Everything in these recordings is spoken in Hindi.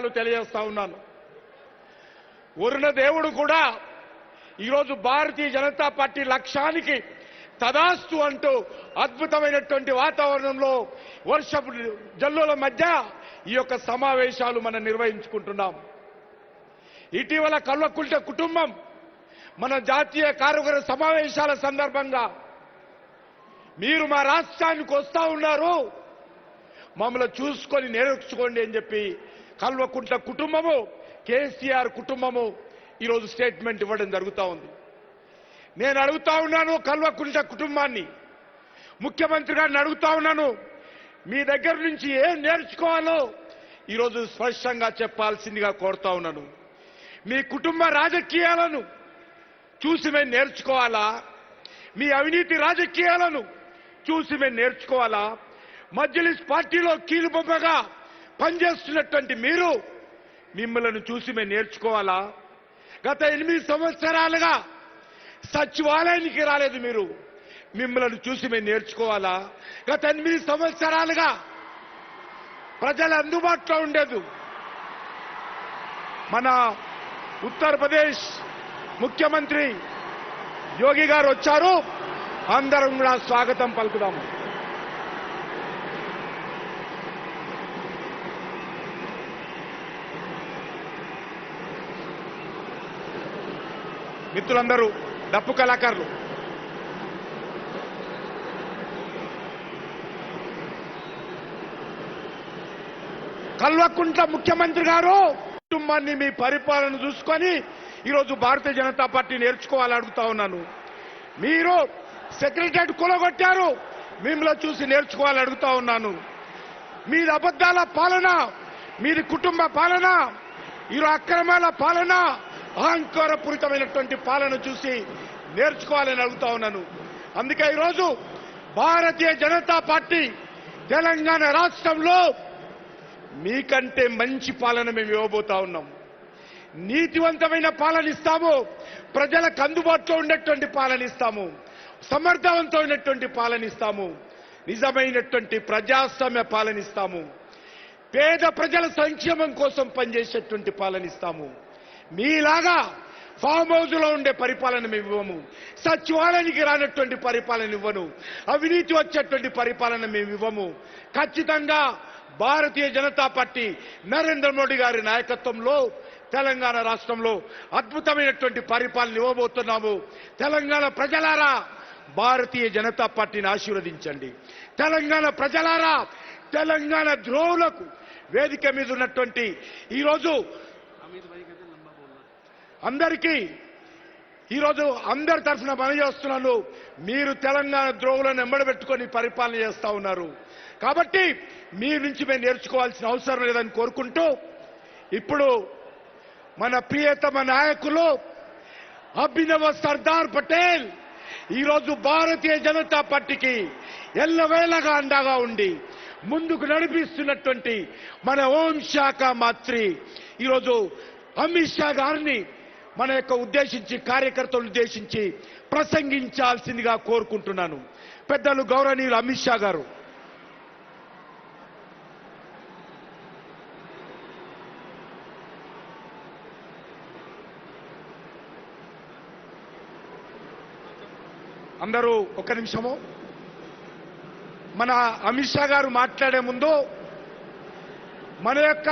ధన్యవాదాలు తెలియజేస్తా ఉన్నాను. వరుణ దేవుడు కూడా ఈరోజు భారతీయ జనతా పార్టీ లక్ష్యానికి తదాస్తు అంటూ అద్భుతమైనటువంటి వాతావరణంలో వర్షపు జల్లుల మధ్య ఈ యొక్క సమావేశాలు మనం నిర్వహించుకుంటున్నాం. ఇటీవల కల్వకుంట్ల కుటుంబం మన జాతీయ కార్యవర్గ సమావేశాల సందర్భంగా మీరు మా రాష్ట్రానికి వస్తా ఉన్నారు, మమ్మల్ని చూసుకొని నేర్చుకోండి అని చెప్పి కల్వకుంట్ల కుటుంబము, కేసీఆర్ కుటుంబము ఈరోజు స్టేట్మెంట్ ఇవ్వడం జరుగుతూ ఉంది. నేను అడుగుతా ఉన్నాను కల్వకుంట్ల కుటుంబాన్ని, ముఖ్యమంత్రి గారిని అడుగుతా ఉన్నాను, మీ దగ్గర నుంచి ఏం నేర్చుకోవాలో ఈరోజు స్పష్టంగా చెప్పాల్సిందిగా కోరుతా ఉన్నాను. మీ కుటుంబ రాజకీయాలను చూసి మేము నేర్చుకోవాలా? మీ అవినీతి రాజకీయాలను చూసి మేము నేర్చుకోవాలా? మజ్లిస్ పార్టీలో కీలుబొమ్మగా పనిచేస్తున్నటువంటి మీరు, మిమ్మల్ని చూసి మేము నేర్చుకోవాలా? గత 8 సంవత్సరాలుగా సచివాలయానికి రాలేదు మీరు, మిమ్మల్ని చూసి మేము నేర్చుకోవాలా? గత 8 సంవత్సరాలుగా ప్రజల అందుబాటులో ఉండేది మన ఉత్తరప్రదేశ్ ముఖ్యమంత్రి యోగి గారు వచ్చారు, అందరం కూడా స్వాగతం పలుకుదాము. మిత్రులందరూ, డప్పు కళాకారులు, కల్వకుంట్ల ముఖ్యమంత్రి గారు కుటుంబాన్ని, మీ పరిపాలన చూసుకొని ఈరోజు భారతీయ జనతా పార్టీ నేర్చుకోవాలని అడుగుతా ఉన్నాను. మీరు సెక్రటరియట్ కూలగొట్టారు, మిమ్మల్ని చూసి నేర్చుకోవాలని అడుగుతా ఉన్నాను. మీది అబద్ధాల పాలన, మీది కుటుంబ పాలన, ఈరోజు అక్రమాల పాలన, అహంకారపూరితమైనటువంటి పాలన చూసి నేర్చుకోవాలని అడుగుతా ఉన్నాను. అందుకే ఈరోజు భారతీయ జనతా పార్టీ తెలంగాణ రాష్ట్రంలో మీకంటే మంచి పాలన మేము ఇవ్వబోతా ఉన్నాం. నీతివంతమైన పాలన ఇస్తాము, ప్రజలకు అందుబాటులో ఉండేటువంటి పాలన ఇస్తాము, సమర్థవంతమైనటువంటి పాలన ఇస్తాము, నిజమైనటువంటి ప్రజాస్వామ్య పాలన ఇస్తాము, పేద ప్రజల సంక్షేమం కోసం పనిచేసేటువంటి పాలన ఇస్తాము. మీలాగా ఫామ్ హౌస్ లో ఉండే పరిపాలన మేము ఇవ్వము, సచివాలయానికి రానటువంటి పరిపాలన ఇవ్వను, అవినీతి వచ్చేటువంటి పరిపాలన మేము ఇవ్వము. ఖచ్చితంగా భారతీయ జనతా పార్టీ నరేంద్ర మోడీ గారి నాయకత్వంలో తెలంగాణ రాష్ట్రంలో అద్భుతమైనటువంటి పరిపాలన ఇవ్వబోతున్నాము. తెలంగాణ ప్రజలారా, భారతీయ జనతా పార్టీని ఆశీర్వదించండి. తెలంగాణ ప్రజలారా, తెలంగాణ ద్రోహులకు వేదిక మీద ఉన్నటువంటి ఈరోజు అందరికీ ఈరోజు అందరి తరఫున మనవి చేస్తున్నాను, మీరు తెలంగాణ ద్రోహులను ఎంబడబెట్టుకొని పరిపాలన చేస్తా ఉన్నారు. కాబట్టి మీ నుంచి మేము నేర్చుకోవాల్సిన అవసరం లేదని కోరుకుంటూ, ఇప్పుడు మన ప్రియతమ నాయకులు అభినవ సర్దార్ పటేల్ ఈరోజు భారతీయ జనతా పార్టీకి ఎల్లవేళగా అండగా ఉండి ముందుకు నడిపిస్తున్నటువంటి మన హోంశాఖ మంత్రి ఈరోజు అమిత్ షా గారిని మన యొక్క ఉద్దేశించి, కార్యకర్తలను ఉద్దేశించి ప్రసంగించాల్సిందిగా కోరుకుంటున్నాను. పెద్దలు గౌరవనీయులు అమిత్ షా గారు. అందరూ ఒక నిమిషము. మన అమిత్ షా గారు మాట్లాడే ముందు మన యొక్క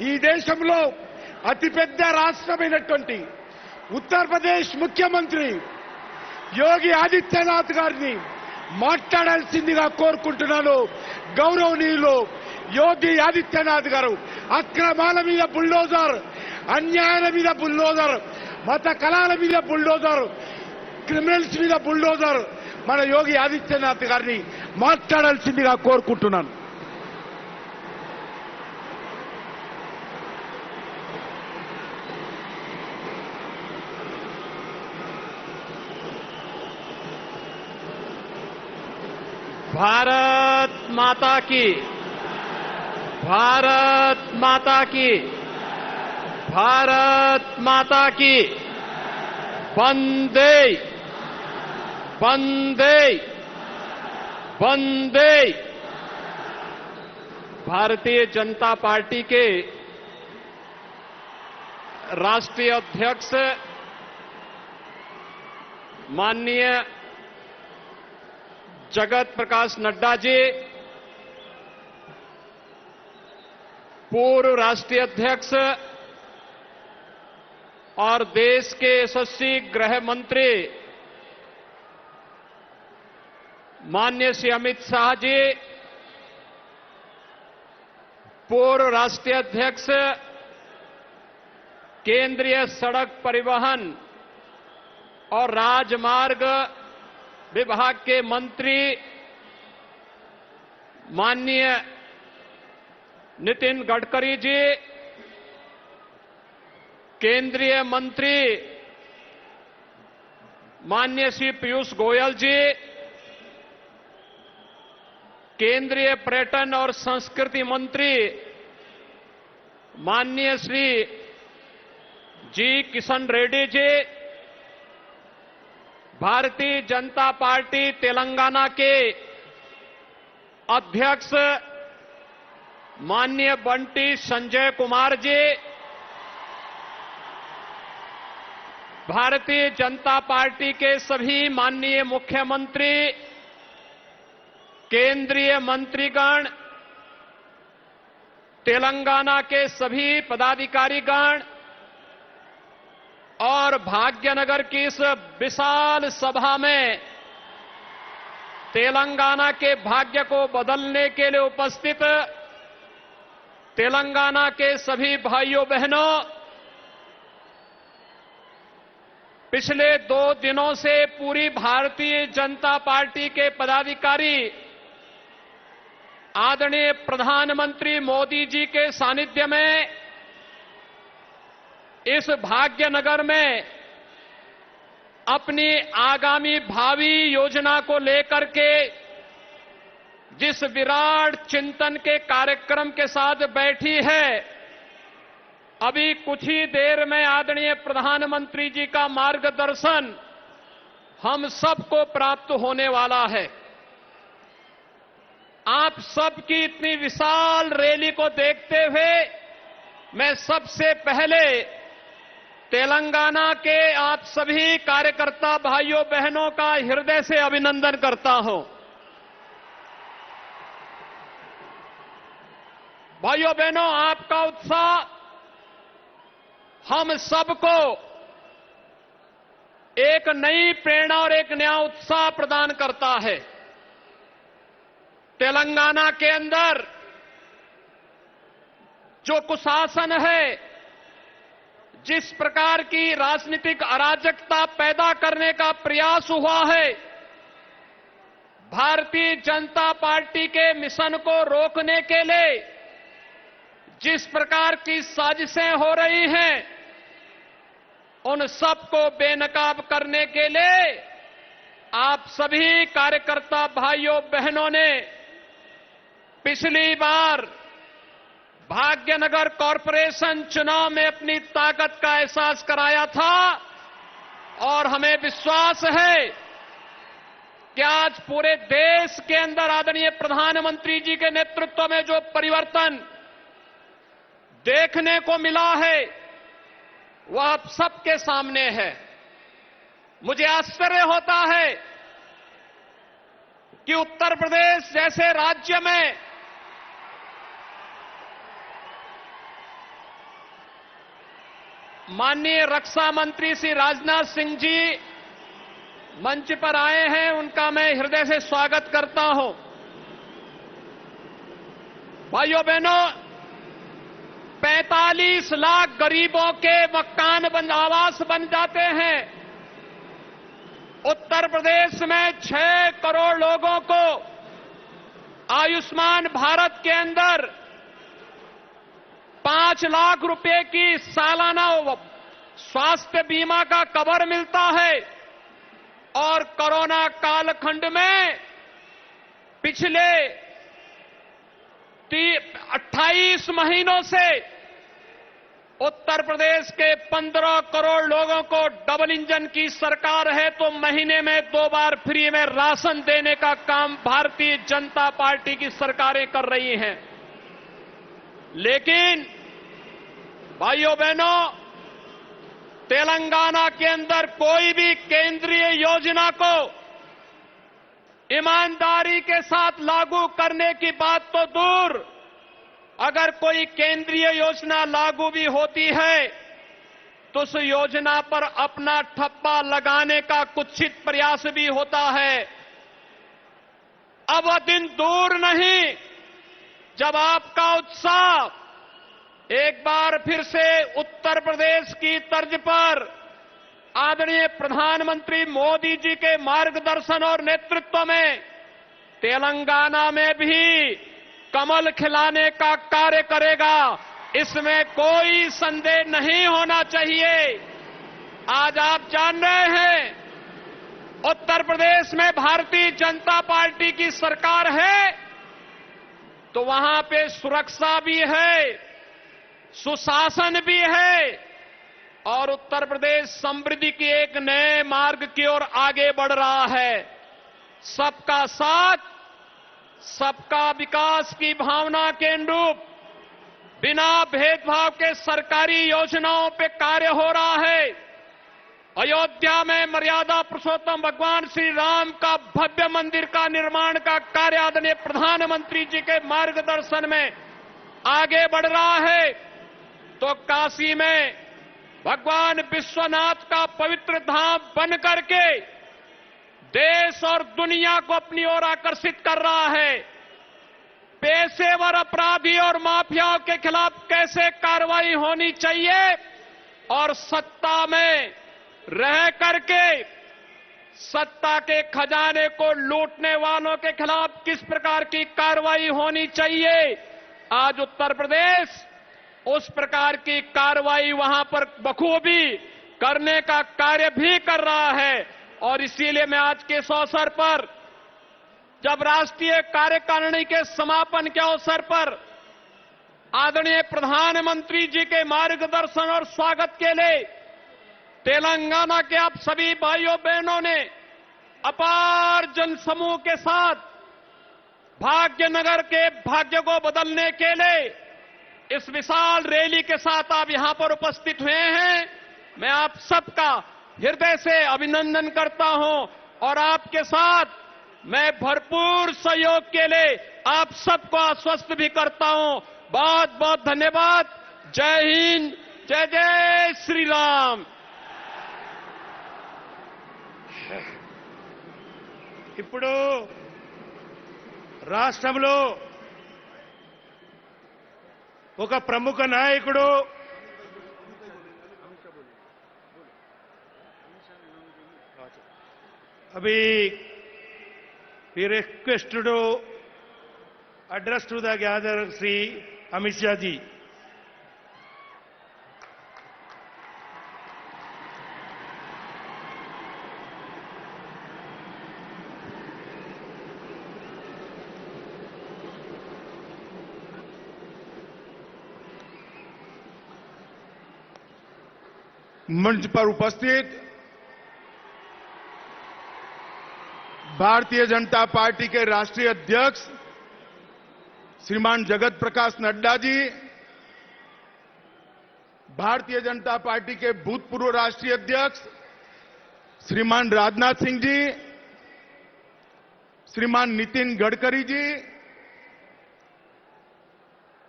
ఈ దేశంలో అతిపెద్ద రాష్ట్రమైనటువంటి ఉత్తరప్రదేశ్ ముఖ్యమంత్రి యోగి ఆదిత్యనాథ్ గారిని మాట్లాడాల్సిందిగా కోరుకుంటున్నాను. గౌరవనీయులు యోగి ఆదిత్యనాథ్ గారు అక్రమాల మీద బుల్డోజర్, అన్యాయాల మీద బుల్డోజర్, మత కళాల మీద బుల్డోజర్, క్రిమినల్స్ మీద బుల్డోజర్ మన యోగి ఆదిత్యనాథ్ గారిని మాట్లాడాల్సిందిగా కోరుకుంటున్నాను. भारत माता की, भारत माता की, भारत माता की, वंदे वंदे वंदे। भारतीय जनता पार्टी के राष्ट्रीय अध्यक्ष माननीय जगत प्रकाश नड्डा जी, पूर्व राष्ट्रीय अध्यक्ष और देश के यशस्वी गृह मंत्री माननीय श्री अमित शाह जी, पूर्व राष्ट्रीय अध्यक्ष केंद्रीय सड़क परिवहन और राजमार्ग विभाग के मंत्री माननीय नितिन गडकरी जी, केंद्रीय मंत्री माननीय श्री पीयूष गोयल जी, केंद्रीय पर्यटन और संस्कृति मंत्री माननीय श्री जी किशन रेड्डी जी, भारतीय जनता पार्टी तेलंगाना के अध्यक्ष माननीय बंटी संजय कुमार जी, भारतीय जनता पार्टी के सभी माननीय मुख्यमंत्री, केंद्रीय मंत्रीगण, तेलंगाना के सभी पदाधिकारीगण और भाग्यनगर की इस विशाल सभा में तेलंगाना के भाग्य को बदलने के लिए उपस्थित तेलंगाना के सभी भाइयों बहनों, पिछले 2 दिनों से पूरी भारतीय जनता पार्टी के पदाधिकारी आदरणीय प्रधानमंत्री मोदी जी के सानिध्य में इस भाग्यनगर में अपनी आगामी भावी योजना को लेकर के जिस विराट चिंतन के कार्यक्रम के साथ बैठी है, अभी कुछ ही देर में आदरणीय प्रधानमंत्री जी का मार्गदर्शन हम सबको प्राप्त होने वाला है। आप सबकी इतनी विशाल रैली को देखते हुए मैं सबसे पहले तेलंगाना के आप सभी कार्यकर्ता भाइयों बहनों का हृदय से अभिनंदन करता हूं। भाइयों बहनों, आपका उत्साह हम सबको एक नई प्रेरणा और एक नया उत्साह प्रदान करता है। तेलंगाना के अंदर जो कुशासन है, जिस प्रकार की राजनीतिक अराजकता पैदा करने का प्रयास हुआ है, भारतीय जनता पार्टी के मिशन को रोकने के लिए जिस प्रकार की साजिशें हो रही हैं, उन सबको बेनकाब करने के लिए आप सभी कार्यकर्ता भाइयों बहनों ने पिछली बार भाग्यनगर कॉरपोरेशन चुनाव में अपनी ताकत का एहसास कराया था और हमें विश्वास है कि आज पूरे देश के अंदर आदरणीय प्रधानमंत्री जी के नेतृत्व में जो परिवर्तन देखने को मिला है वह आप सबके सामने है। मुझे आश्चर्य होता है कि उत्तर प्रदेश जैसे राज्य में माननीय रक्षा मंत्री श्री राजनाथ सिंह जी मंच पर आए हैं, उनका मैं हृदय से स्वागत करता हूं। भाइयों बहनों, 45 लाख गरीबों के मकान आवास बन जाते हैं। उत्तर प्रदेश में 6 करोड़ लोगों को आयुष्मान भारत के अंदर 5 लाख रुपए की सालाना स्वास्थ्य बीमा का कवर मिलता है और कोरोना कालखंड में पिछले 28 महीनों से उत्तर प्रदेश के 15 करोड़ लोगों को डबल इंजन की सरकार है तो महीने में 2 बार फ्री में राशन देने का काम भारतीय जनता पार्टी की सरकारें कर रही हैं। लेकिन भाइयों बहनों, तेलंगाना के अंदर कोई भी केंद्रीय योजना को ईमानदारी के साथ लागू करने की बात तो दूर, अगर कोई केंद्रीय योजना लागू भी होती है तो उस योजना पर अपना ठप्पा लगाने का कुत्सित प्रयास भी होता है। अब वह दिन दूर नहीं जब आपका उत्साह एक बार फिर से उत्तर प्रदेश की तर्ज पर आदरणीय प्रधानमंत्री मोदी जी के मार्गदर्शन और नेतृत्व में तेलंगाना में भी कमल खिलाने का कार्य करेगा, इसमें कोई संदेह नहीं होना चाहिए। आज आप जान रहे हैं उत्तर प्रदेश में भारतीय जनता पार्टी की सरकार है तो वहां पे सुरक्षा भी है, सुशासन भी है और उत्तर प्रदेश समृद्धि की एक नए मार्ग की ओर आगे बढ़ रहा है। सबका साथ, सबका विकास की भावना के अनुरूप बिना भेदभाव के सरकारी योजनाओं पे कार्य हो रहा है। अयोध्या में मर्यादा पुरुषोत्तम भगवान श्री राम का भव्य मंदिर का निर्माण का कार्य आदरणीय प्रधानमंत्री जी के मार्गदर्शन में आगे बढ़ रहा है, तो काशी में भगवान विश्वनाथ का पवित्र धाम बन करके देश और दुनिया को अपनी ओर आकर्षित कर रहा है। पेशेवर अपराधी और माफियाओं के खिलाफ कैसे कार्रवाई होनी चाहिए और सत्ता में रह करके सत्ता के खजाने को लूटने वालों के खिलाफ किस प्रकार की कार्रवाई होनी चाहिए, आज उत्तर प्रदेश उस प्रकार की कार्रवाई वहां पर बखूबी करने का कार्य भी कर रहा है। और इसीलिए मैं आज के इस अवसर पर जब राष्ट्रीय कार्यकारिणी के समापन के अवसर पर आदरणीय प्रधानमंत्री जी के मार्गदर्शन और स्वागत के लिए तेलंगाना के आप सभी भाइयों बहनों ने अपार जनसमूह के साथ भाग्यनगर के भाग्य को बदलने के लिए इस विशाल रैली के साथ आप यहां पर उपस्थित हुए हैं। मैं आप सबका हृदय से अभिनंदन करता हूं और आपके साथ मैं भरपूर सहयोग के लिए आप सबको आश्वस्त भी करता हूं। बहुत बहुत धन्यवाद। जय हिंद, जय जय श्री राम। ఇప్పుడు రాష్ట్రంలో ఒక ప్రముఖ నాయకుడు अभी we request to address to the gatherer Sri Amit Shah ji. मंच पर उपस्थित भारतीय जनता पार्टी के राष्ट्रीय अध्यक्ष श्रीमान जगत प्रकाश नड्डा जी, भारतीय जनता पार्टी के भूतपूर्व राष्ट्रीय अध्यक्ष श्रीमान राजनाथ सिंह जी, श्रीमान नितिन गडकरी जी,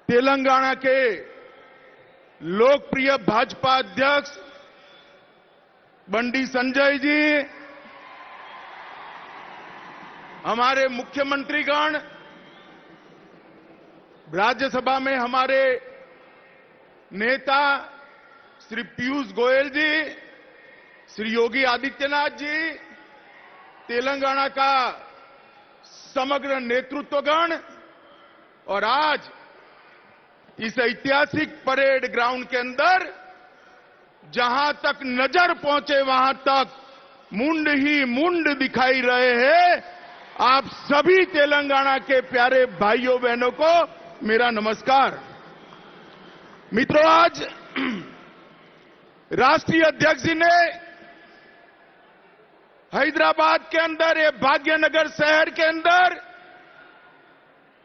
तेलंगाना के लोकप्रिय भाजपा अध्यक्ष बंडी संजय जी, हमारे मुख्यमंत्रीगण, राज्यसभा में हमारे नेता श्री पीयूष गोयल जी, श्री योगी आदित्यनाथ जी, तेलंगाना का समग्र नेतृत्वगण और आज इस ऐतिहासिक परेड ग्राउंड के अंदर जहां तक नजर पहुंचे वहां तक मुंड ही मुंड दिखाई रहे हैं। आप सभी तेलंगाना के प्यारे भाइयों बहनों को मेरा नमस्कार। मित्रों, आज राष्ट्रीय अध्यक्ष जी ने हैदराबाद के अंदर, ये भाग्यनगर शहर के अंदर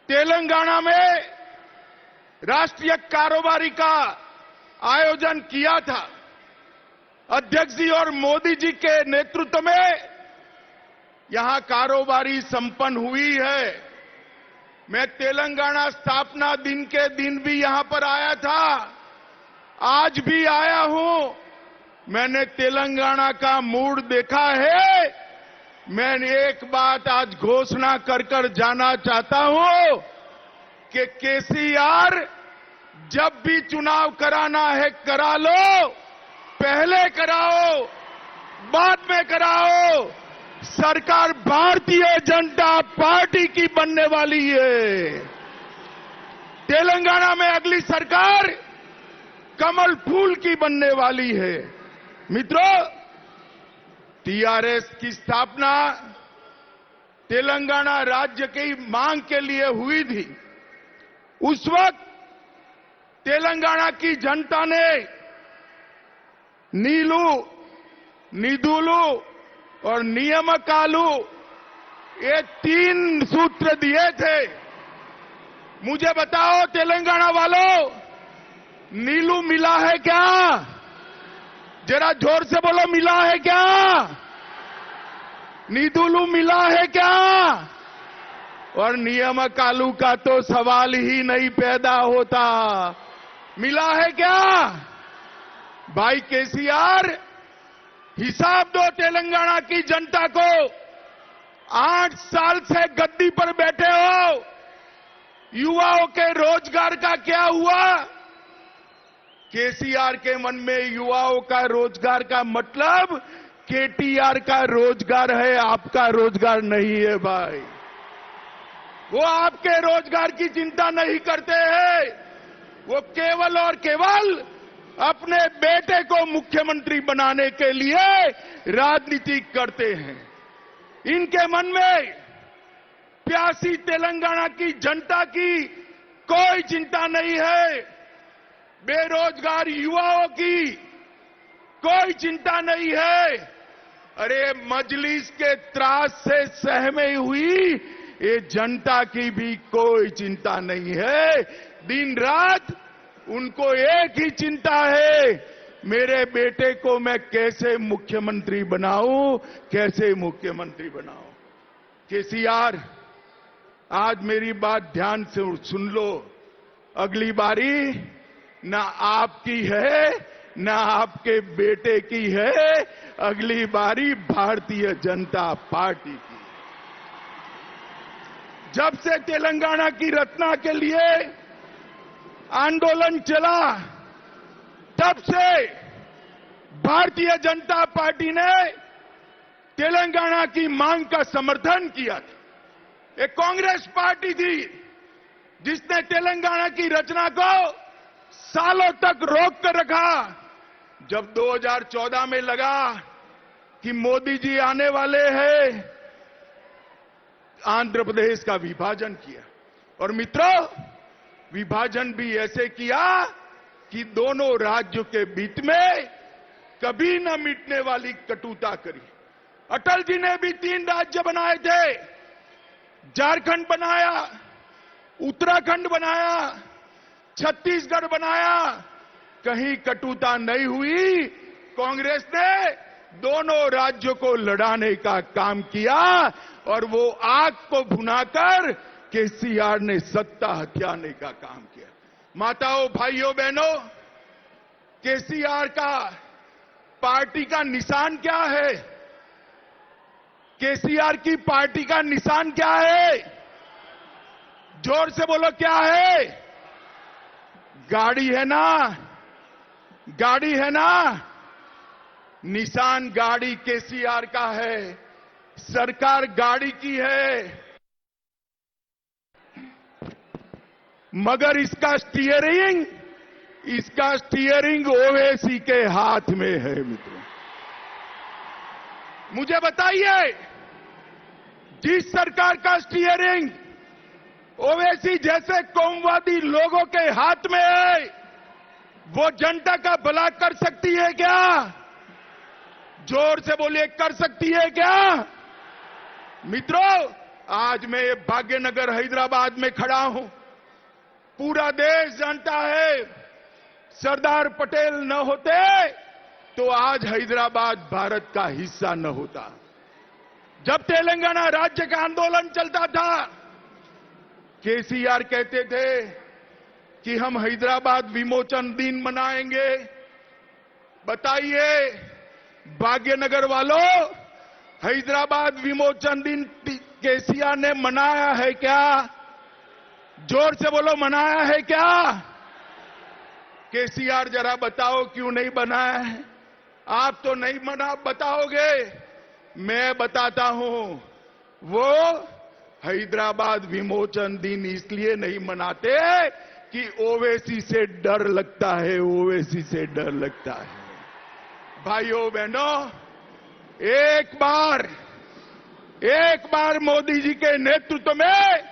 तेलंगाना में राष्ट्रीय कारोबारी का आयोजन किया था। अध्यक्ष जी और मोदी जी के नेतृत्व में यहां कारोबारी संपन्न हुई है। मैं तेलंगाना स्थापना दिन के दिन भी यहां पर आया था, आज भी आया हूं। मैंने तेलंगाना का मूड देखा है। मैं एक बात आज घोषणा कर जाना चाहता हूं कि केसीआर जब भी चुनाव कराना है करा लो, पहले कराओ बाद में कराओ, सरकार भारतीय जनता पार्टी की बनने वाली है। तेलंगाना में अगली सरकार कमल फूल की बनने वाली है। मित्रों, टीआरएस की स्थापना तेलंगाना राज्य की मांग के लिए हुई थी। उस वक्त तेलंगाना की जनता ने नीलू, निधुलू और नियमकालू ये 3 सूत्र दिए थे। मुझे बताओ तेलंगाना वालों, नीलू मिला है क्या? जरा जोर से बोलो, मिला है क्या? निधुलू मिला है क्या? और नियमकालू का तो सवाल ही नहीं पैदा होता। मिला है क्या? भाई केसीआर, हिसाब दो तेलंगाना की जनता को। 8 साल से गद्दी पर बैठे हो, युवाओं के रोजगार का क्या हुआ? केसीआर के मन में युवाओं का रोजगार का मतलब केटीआर का रोजगार है, आपका रोजगार नहीं है भाई। वो आपके रोजगार की चिंता नहीं करते हैं। वो केवल और केवल अपने बेटे को मुख्यमंत्री बनाने के लिए राजनीति करते हैं। इनके मन में प्यासी तेलंगाना की जनता की कोई चिंता नहीं है, बेरोजगार युवाओं की कोई चिंता नहीं है। अरे मजलिस के त्रास से सहमे हुई ये जनता की भी कोई चिंता नहीं है। दिन रात उनको एक ही चिंता है, मेरे बेटे को मैं कैसे मुख्यमंत्री बनाऊं, कैसे मुख्यमंत्री बनाऊं। केसीआर, आज मेरी बात ध्यान से सुन लो। अगली बारी ना आपकी है ना आपके बेटे की है, अगली बारी भारतीय जनता पार्टी की। जब से तेलंगाना की रचना के लिए आंदोलन चला, तब से भारतीय जनता पार्टी ने तेलंगाना की मांग का समर्थन किया था। एक कांग्रेस पार्टी थी जिसने तेलंगाना की रचना को सालों तक रोक कर रखा। जब 2014 में लगा कि मोदी जी आने वाले हैं, आंध्र प्रदेश का विभाजन किया। और मित्रों, विभाजन भी ऐसे किया कि दोनों राज्यों के बीच में कभी न मिटने वाली कटुता करी। अटल जी ने भी 3 राज्य बनाए थे, झारखंड बनाया, उत्तराखंड बनाया, छत्तीसगढ़ बनाया, कहीं कटुता नहीं हुई। कांग्रेस ने दोनों राज्यों को लड़ाने का काम किया और वो आग को भुनाकर केसीआर ने सत्ता हथियाने का काम किया। माताओं, भाइयों, बहनों, केसीआर का पार्टी का निशान क्या है? केसीआर की पार्टी का निशान क्या है? जोर से बोलो, क्या है? गाड़ी है ना? गाड़ी है ना? निशान गाड़ी केसीआर का है, सरकार गाड़ी की है, मगर इसका स्टीयरिंग ओवैसी के हाथ में है। मित्रों, मुझे बताइए, जिस सरकार का स्टीयरिंग ओवैसी जैसे कौमवादी लोगों के हाथ में है, वो जनता का भला कर सकती है क्या? जोर से बोलिए, कर सकती है क्या? मित्रों, आज मैं भाग्यनगर हैदराबाद में खड़ा हूं। पूरा देश जानता है, सरदार पटेल न होते तो आज हैदराबाद भारत का हिस्सा न होता। जब तेलंगाना राज्य का आंदोलन चलता था, केसीआर कहते थे कि हम हैदराबाद विमोचन दिन मनाएंगे। बताइए भाग्यनगर वालों, हैदराबाद विमोचन दिन केसीआर ने मनाया है क्या? जोर से बोलो, मनाया है क्या? केसीआर जरा बताओ क्यों नहीं बनाया है? आप तो नहीं मना बताओगे, मैं बताता हूं। वो हैदराबाद विमोचन दिन इसलिए नहीं मनाते कि ओवैसी से डर लगता है, ओवैसी से डर लगता है। भाइयों बहनों, एक बार मोदी जी के नेतृत्व में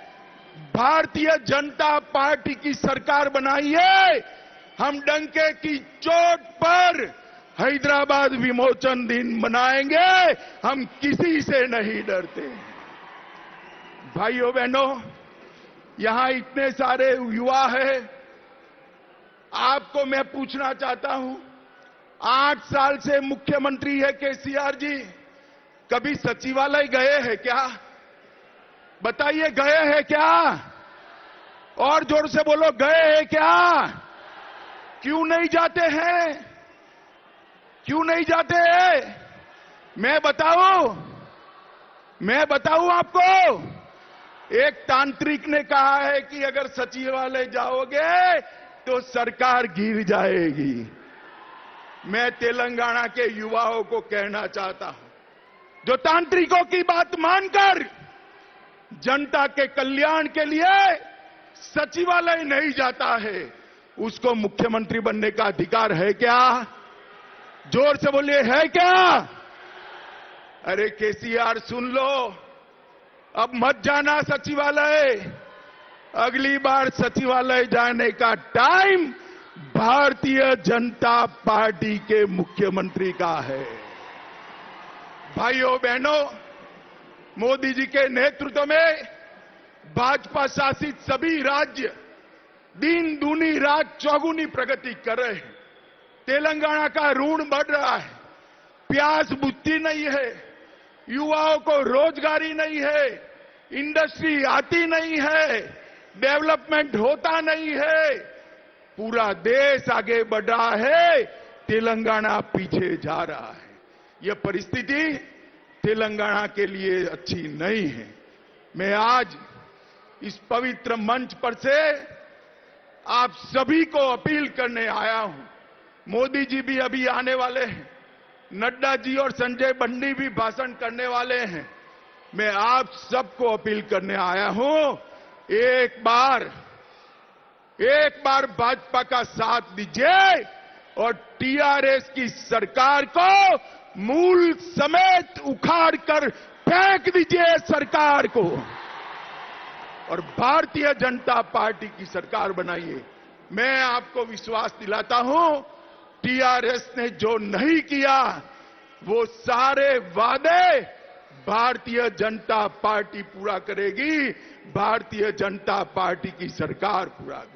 भारतीय जनता पार्टी की सरकार बनाइए, हम डंके की चोट पर हैदराबाद विमोचन दिन मनाएंगे। हम किसी से नहीं डरते। भाइयों बहनों, यहां इतने सारे युवा हैं, आपको मैं पूछना चाहता हूं, 8 साल से मुख्यमंत्री है केसीआर जी, कभी सचिवालय गए हैं क्या? बताइए, गए हैं क्या? और जोर से बोलो, गए हैं क्या? क्यों नहीं जाते हैं? क्यों नहीं जाते हैं? मैं बताऊं आपको। एक तांत्रिक ने कहा है कि अगर सचिवालय जाओगे तो सरकार गिर जाएगी। मैं तेलंगाना के युवाओं को कहना चाहता हूं, जो तांत्रिकों की बात मानकर जनता के कल्याण के लिए सचिवालय नहीं जाता है, उसको मुख्यमंत्री बनने का अधिकार है क्या? जोर से बोलिए, है क्या? अरे केसीआर सुन लो, अब मत जाना सचिवालय। अगली बार सचिवालय जाने का टाइम भारतीय जनता पार्टी के मुख्यमंत्री का है। भाइयों बहनों, मोदी जी के नेतृत्व में भाजपा शासित सभी राज्य दिन दूनी रात चौगुनी प्रगति कर रहे हैं। तेलंगाना का ऋण बढ़ रहा है, प्यास बुझती नहीं है, युवाओं को रोजगारी नहीं है, इंडस्ट्री आती नहीं है, डेवलपमेंट होता नहीं है, पूरा देश आगे बढ़ रहा है, तेलंगाना पीछे जा रहा है। यह परिस्थिति तेलंगाना के लिए अच्छी नहीं है। मैं आज इस पवित्र मंच पर से आप सभी को अपील करने आया हूं। मोदी जी भी अभी आने वाले हैं, नड्डा जी और संजय बंडी भी भाषण करने वाले हैं। मैं आप सबको अपील करने आया हूं, एक बार भाजपा का साथ दीजिए और टीआरएस की सरकार को मूल समेत उखाड़ कर फेंक दीजिए सरकार को, और भारतीय जनता पार्टी की सरकार बनाइए। मैं आपको विश्वास दिलाता हूं, टीआरएस ने जो नहीं किया वो सारे वादे भारतीय जनता पार्टी पूरा करेगी, भारतीय जनता पार्टी की सरकार पूरा करेगी।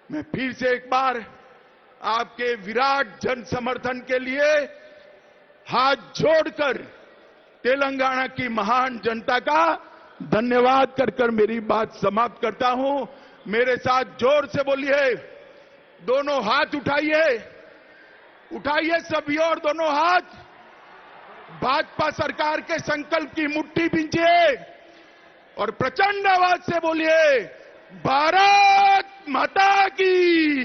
मैं फिर से एक बार आपके विराट जन समर्थन के लिए हाथ जोड़कर तेलंगाना की महान जनता का धन्यवाद कर मेरी बात समाप्त करता हूं। मेरे साथ जोर से बोलिए, दोनों हाथ उठाइए, उठाइए सभी और दोनों हाथ। भाजपा सरकार के संकल्प की मुट्ठी भींचिए और प्रचंड आवाज से बोलिए, भारत माता की,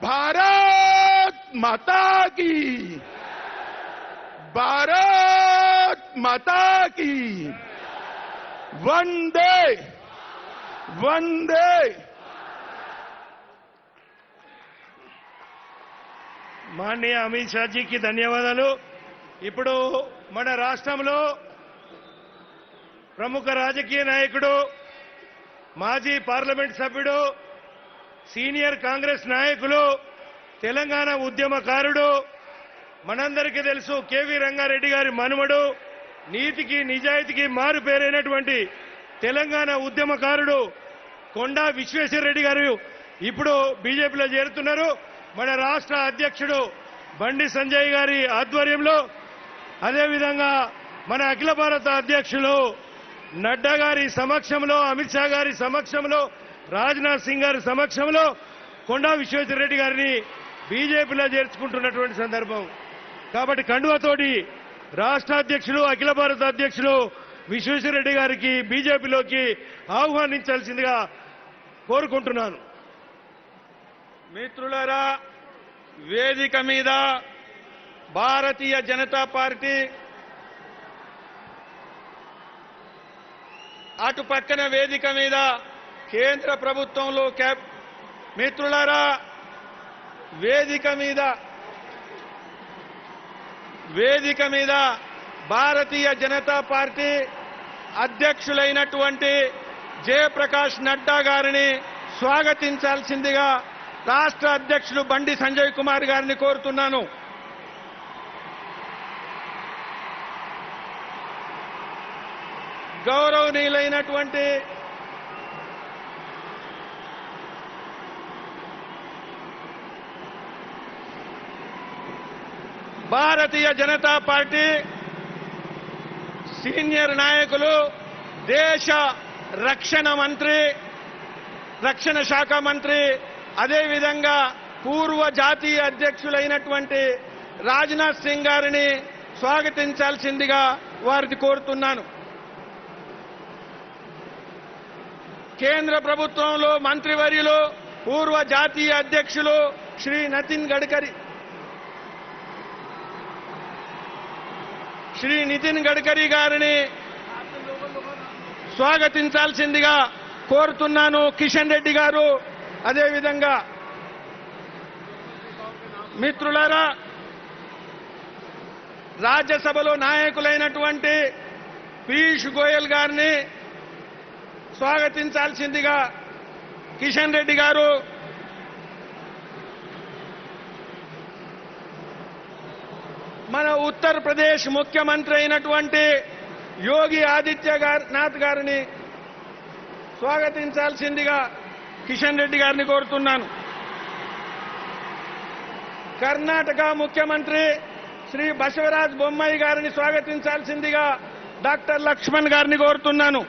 भारत माता की, भारत माता की, वंदे वंदे। మాన్య అమిత్ షాజీకి ధన్యవాదాలు. ఇప్పుడు మన రాష్ట్రంలో ప్రముఖ రాజకీయ నాయకుడు, మాజీ పార్లమెంట్ సభ్యుడు, సీనియర్ కాంగ్రెస్ నాయకులు, తెలంగాణ ఉద్యమకారుడు, మనందరికీ తెలుసు కేవీ రంగారెడ్డి గారి మనుమడు, నీతికి నిజాయితీకి మారు పేరైనటువంటి తెలంగాణ ఉద్యమకారుడు కొండా విశ్వేశ్వర రెడ్డి గారు ఇప్పుడు బీజేపీలో చేరుతున్నారు. మన రాష్ట్ర అధ్యక్షుడు బండి సంజయ్ గారి ఆధ్వర్యంలో, అదేవిధంగా మన అఖిల భారత అధ్యక్షులు నడ్డా గారి సమక్షంలో, అమిత్ షా గారి సమక్షంలో, రాజ్నాథ్ సింగ్ గారి సమక్షంలో కొండా విశ్వేశ్వరరెడ్డి గారిని బీజేపీలో చేర్చుకుంటున్నటువంటి సందర్భం. కాబట్టి కండువతోటి రాష్ట్ర అధ్యక్షులు, అఖిల భారత అధ్యక్షులు విశ్వేశ్వరరెడ్డి గారికి బీజేపీలోకి ఆహ్వానించాల్సిందిగా కోరుకుంటున్నాను. మిత్రులారా, వేదిక మీద భారతీయ జనతా పార్టీ, అటు పక్కన వేదిక మీద కేంద్ర ప్రభుత్వంలో మిత్రులారా, వేదిక మీద భారతీయ జనతా పార్టీ అధ్యక్షులైనటువంటి జయప్రకాష్ నడ్డా గారిని స్వాగతించాల్సిందిగా రాష్ట్ర అధ్యక్షులు బండి సంజయ్ కుమార్ గారిని కోరుతున్నాను. గౌరవనీయులైనటువంటి భారతీయ జనతా పార్టీ సీనియర్ నాయకులు, దేశ రక్షణ శాఖ మంత్రి, అదేవిధంగా పూర్వ జాతీయ అధ్యక్షులైనటువంటి రాజ్నాథ్ సింగ్ గారిని స్వాగతించాల్సిందిగా వారిని కోరుతున్నాను. కేంద్ర ప్రభుత్వంలో మంత్రివర్యులు, పూర్వ జాతీయ అధ్యక్షులు శ్రీ నితిన్ గడ్కరీ గారిని స్వాగతించాల్సిందిగా కోరుతున్నాను. కిషన్ రెడ్డి గారు, అదేవిధంగా మిత్రులారా, రాజ్యసభలో నాయకులైనటువంటి పీయూష్ గోయల్ గారిని స్వాగతించాల్సిందిగా కిషన్ రెడ్డి గారు, మన ఉత్తరప్రదేశ్ ముఖ్యమంత్రి అయినటువంటి యోగి ఆదిత్యనాథ్ గారిని స్వాగతించాల్సిందిగా కిషన్ రెడ్డి గారిని కోరుతున్నాను. కర్ణాటక ముఖ్యమంత్రి శ్రీ బసవరాజ్ బొమ్మాయి గారిని స్వాగతించాల్సిందిగా డాక్టర్ లక్ష్మణ్ గారిని కోరుతున్నాను.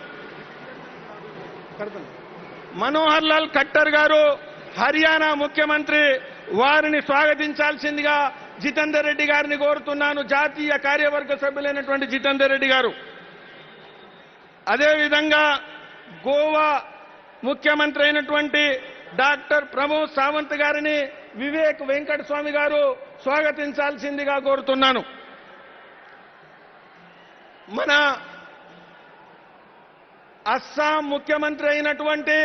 మనోహర్ లాల్ ఖట్టర్ గారు, హర్యానా ముఖ్యమంత్రి, వారిని స్వాగతించాల్సిందిగా జితేందర్ రెడ్డి గారిని కోరుతున్నాను. జాతీయ కార్యవర్గ సభ్యులైనటువంటి జితేందర్ రెడ్డి గారు. అదేవిధంగా గోవా ముఖ్యమంత్రి అయినటువంటి డాక్టర్ ప్రమోద్ సావంత్ గారిని వివేక్ వెంకటస్వామి గారు స్వాగతించాల్సిందిగా కోరుతున్నాను. మన అస్సాం ముఖ్యమంత్రి అయినటువంటి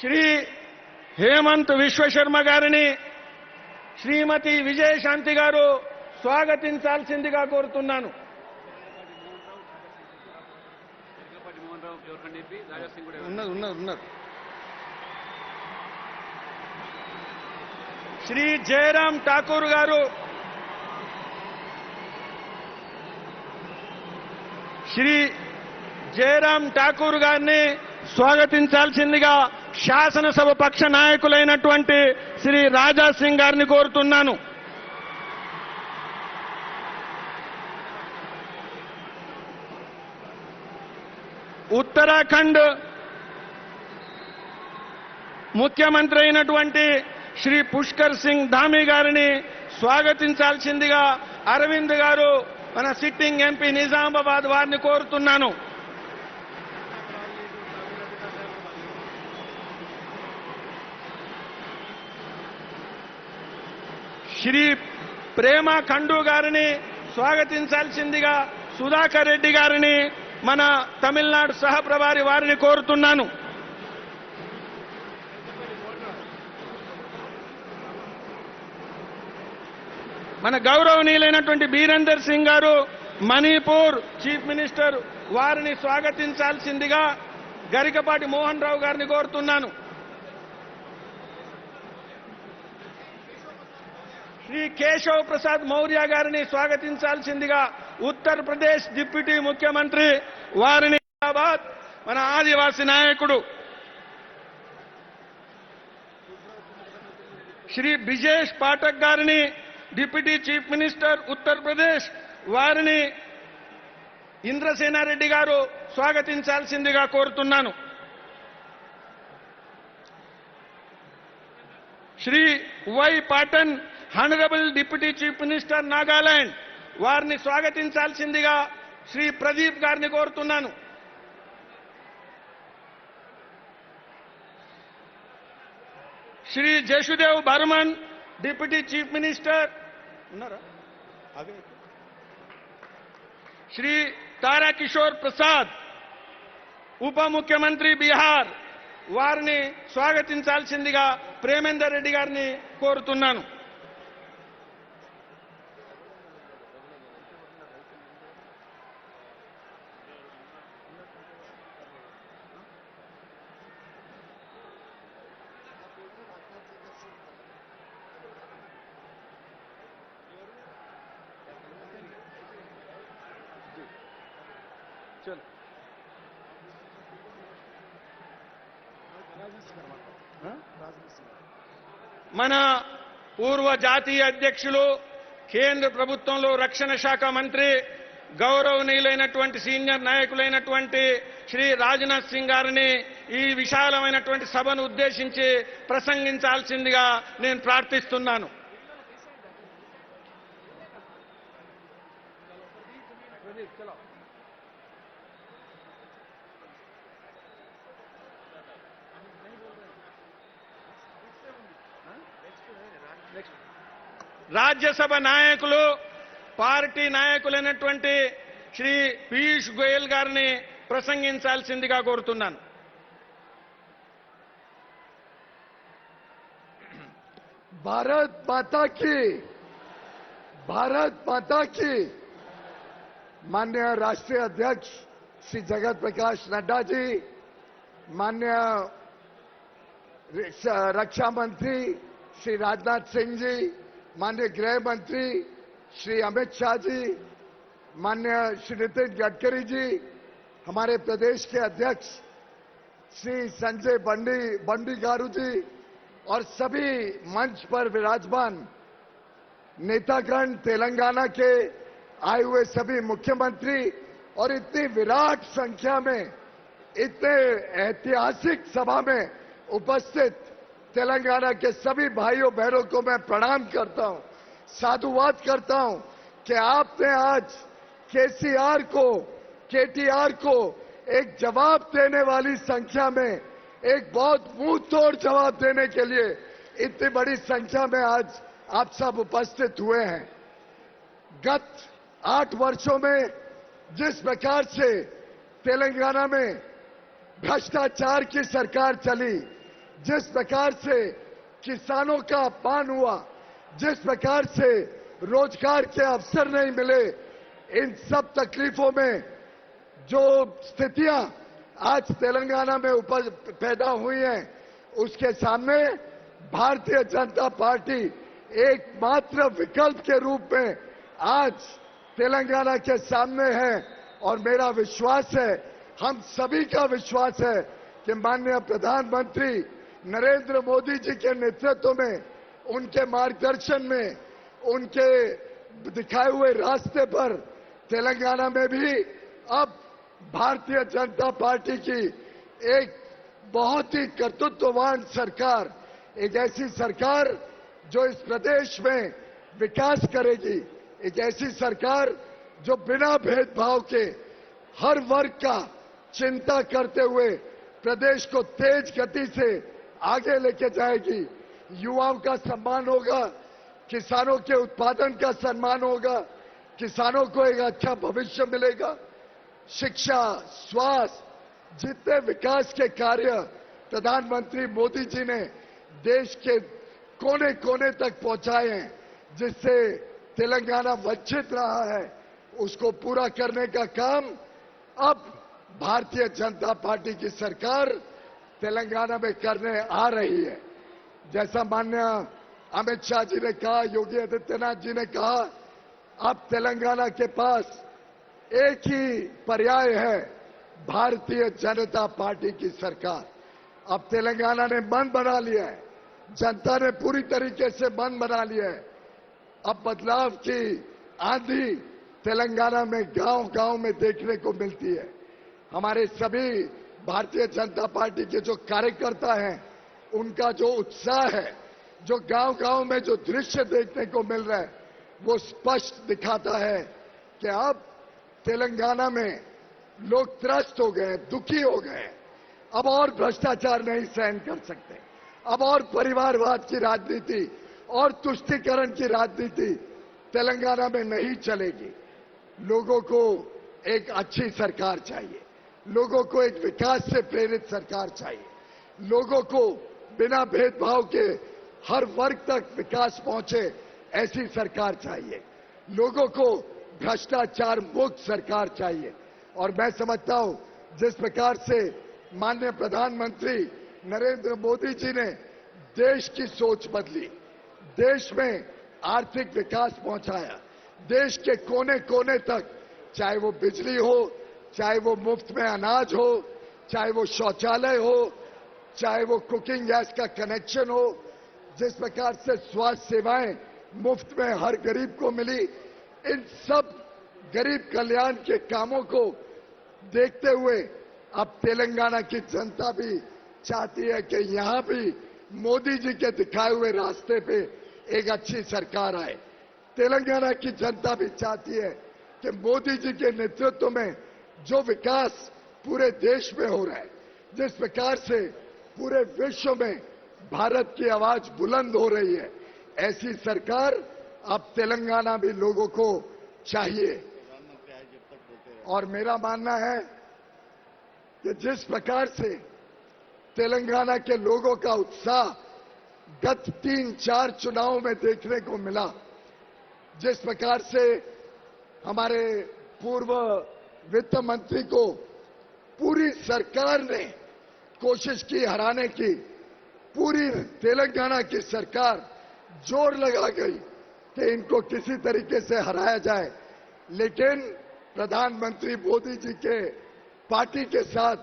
శ్రీ హేమంత్ విశ్వశర్మ గారిని శ్రీమతి విజయశాంతి గారు స్వాగతించాల్సిందిగా కోరుతున్నాను. ఉన్నారు. శ్రీ జయరాం ఠాకూర్ గారు, శ్రీ జయరాం ఠాకూర్ గారిని స్వాగతించాల్సిందిగా శాసనసభ పక్ష నాయకులైనటువంటి శ్రీ రాజా సింగ్ గారిని కోరుతున్నాను. ఉత్తరాఖండ్ ముఖ్యమంత్రి అయినటువంటి శ్రీ పుష్కర్ సింగ్ ధామీ గారిని స్వాగతించాల్సిందిగా అరవింద్ గారు, మన సిట్టింగ్ ఎంపీ నిజామాబాద్ వారిని కోరుతున్నాను. శ్రీ ప్రేమ ఖండు గారిని స్వాగతించాల్సిందిగా సుధాకర్ రెడ్డి గారిని, మన తమిళనాడు సహప్రభారి వారిని కోరుతున్నాను. మన గౌరవనీయులైనటువంటి బీరేందర్ సింగ్ గారు, మణిపూర్ చీఫ్ మినిస్టర్, వారిని స్వాగతించాల్సిందిగా గరికపాటి మోహన్ రావు గారిని కోరుతున్నాను. శ్రీ కేశవ్ ప్రసాద్ మౌర్య గారిని స్వాగతించాల్సిందిగా ఉత్తరప్రదేశ్ డిప్యూటీ ముఖ్యమంత్రి, వారిని మన ఆదివాసీ నాయకుడు श्री ब्रिजेश पाठक गारिनी deputy chief minister Uttar Pradesh వారిని ఇంద్రసేనారెడ్డి గారు స్వాగతించాల్సిందిగా కోరుతున్నాను. Shri Y Patton honourable deputy chief minister Nagaland వారిని స్వాగతించాల్సిందిగా శ్రీ ప్రదీప్ గారిని కోరుతున్నాను. Shri Jashudev Burman deputy chief minister Shri Tarkishore Prasad उप मुख्यमंत्री बिहार वारिని స్వాగతించాల్సిందిగా ప్రేమేందర్ రెడ్డి గారిని కోరుతున్నాను. మన పూర్వ జాతీయ అధ్యక్షులు కేంద్ర ప్రభుత్వంలో రక్షణ శాఖ మంత్రి గౌరవనీయులైనటువంటి సీనియర్ నాయకులైనటువంటి శ్రీ రాజ్నాథ్ సింగ్ గారిని ఈ విశాలమైనటువంటి సభను ఉద్దేశించి ప్రసంగించాల్సిందిగా నేను ప్రార్థిస్తున్నాను. రాజ్యసభ నాయకులు పార్టీ నాయకులైనటువంటి శ్రీ పీయూష్ గోయల్ గారిని ప్రసంగించాల్సిందిగా కోరుతున్నాను. भारत माता की माननीय राष्ट्रीय अध्यक्ष श्री जगत प्रकाश नड्डा जी, माननीय रक्षा मंत्री श्री राजनाथ सिंह जी, माननीय गृह मंत्री श्री अमित शाह जी, माननीय श्री नितिन गडकरी जी, हमारे प्रदेश के अध्यक्ष श्री संजय बंडी गारू जी और सभी मंच पर विराजमान नेतागण, तेलंगाना के आए हुए सभी मुख्यमंत्री और इतनी विराट संख्या में इतने ऐतिहासिक सभा में उपस्थित तेलंगाना के सभी भाइयों बहनों को मैं प्रणाम करता हूं, साधुवाद करता हूं कि आपने आज केटीआर को एक जवाब देने वाली संख्या में, एक बहुत मुंह तोड़ जवाब देने के लिए इतनी बड़ी संख्या में आज आप सब उपस्थित हुए हैं. गत 8 वर्षों में जिस प्रकार से तेलंगाना में भ्रष्टाचार की सरकार चली, जिस प्रकार से किसानों का अपमान हुआ, जिस प्रकार से रोजगार के अवसर नहीं मिले, इन सब तकलीफों में जो स्थितियां आज तेलंगाना में पैदा हुई हैं, उसके सामने भारतीय जनता पार्टी एकमात्र विकल्प के रूप में आज तेलंगाना के सामने है. और मेरा विश्वास है, हम सभी का विश्वास है कि माननीय प्रधानमंत्री नरेंद्र मोदी जी के नेतृत्व में, उनके मार्गदर्शन में, उनके दिखाए हुए रास्ते पर तेलंगाना में भी अब भारतीय जनता पार्टी की एक बहुत ही कर्तृत्ववान सरकार, एक ऐसी सरकार जो इस प्रदेश में विकास करेगी, एक ऐसी सरकार जो बिना भेदभाव के हर वर्ग का चिंता करते हुए प्रदेश को तेज गति से आगे लेके जाएगी. युवाओं का सम्मान होगा, किसानों के उत्पादन का सम्मान होगा, किसानों को एक अच्छा भविष्य मिलेगा. शिक्षा, स्वास्थ्य, जितने विकास के कार्य प्रधानमंत्री मोदी जी ने देश के कोने कोने तक पहुंचाए हैं, जिससे तेलंगाना वंचित रहा है, उसको पूरा करने का काम अब भारतीय जनता पार्टी की सरकार तेलंगाना में करने आ रही है. जैसा माननीय अमित शाह जी ने कहा, योगी आदित्यनाथ जी ने कहा, अब तेलंगाना के पास एक ही पर्याय है, भारतीय जनता पार्टी की सरकार. अब तेलंगाना ने मन बना लिया है, जनता ने पूरी तरीके से मन बना लिया है। अब बदलाव की आंधी तेलंगाना में गांव-गांव में देखने को मिलती है। हमारे सभी भारतीय जनता पार्टी के जो कार्यकर्ता हैं, उनका जो उत्साह है, जो गांव-गांव में जो दृश्य देखने को मिल रहा है, वो स्पष्ट दिखाता है कि अब तेलंगाना में लोग त्रस्त हो गए, दुखी हो गए। अब और भ्रष्टाचार नहीं सहन कर सकते। अब और परिवारवाद की राजनीति और तुष्टीकरण की राजनीति तेलंगाना में नहीं चलेगी। लोगों को एक अच्छी सरकार चाहिए, लोगों को एक विकास से प्रेरित सरकार चाहिए, लोगों को बिना भेदभाव के हर वर्ग तक विकास पहुंचे ऐसी सरकार चाहिए, लोगों को भ्रष्टाचार मुक्त सरकार चाहिए। और मैं समझता हूं जिस प्रकार से माननीय प्रधानमंत्री नरेंद्र मोदी जी ने देश की सोच बदली, देश में आर्थिक विकास पहुंचाया, देश के कोने कोने तक, चाहे वो बिजली हो, चाहे वो मुफ्त में अनाज हो, चाहे वो शौचालय हो, चाहे वो कुकिंग गैस का कनेक्शन हो, जिस प्रकार से स्वास्थ्य सेवाएं मुफ्त में हर गरीब को मिली, इन सब गरीब कल्याण के कामों को देखते हुए अब तेलंगाना की जनता भी चाहती है कि यहां भी मोदी जी के दिखाए हुए रास्ते पे एक अच्छी सरकार आए। तेलंगाना की जनता भी चाहती है कि मोदी जी के नेतृत्व में जो विकास पूरे देश में हो रहा है, जिस प्रकार से पूरे विश्व में भारत की आवाज बुलंद हो रही है, ऐसी सरकार अब तेलंगाना भी लोगों को चाहिए। और मेरा मानना है कि जिस प्रकार से तेलंगाना के लोगों का उत्साह गत 3-4 चुनावों में देखने को मिला, जिस प्रकार से हमारे पूर्व वित्त मंत्री को पूरी सरकार ने कोशिश की हराने की, पूरी तेलंगाना की सरकार जोर लगा गई कि इनको किसी तरीके से हराया जाए, लेकिन प्रधानमंत्री मोदी जी के पार्टी के साथ,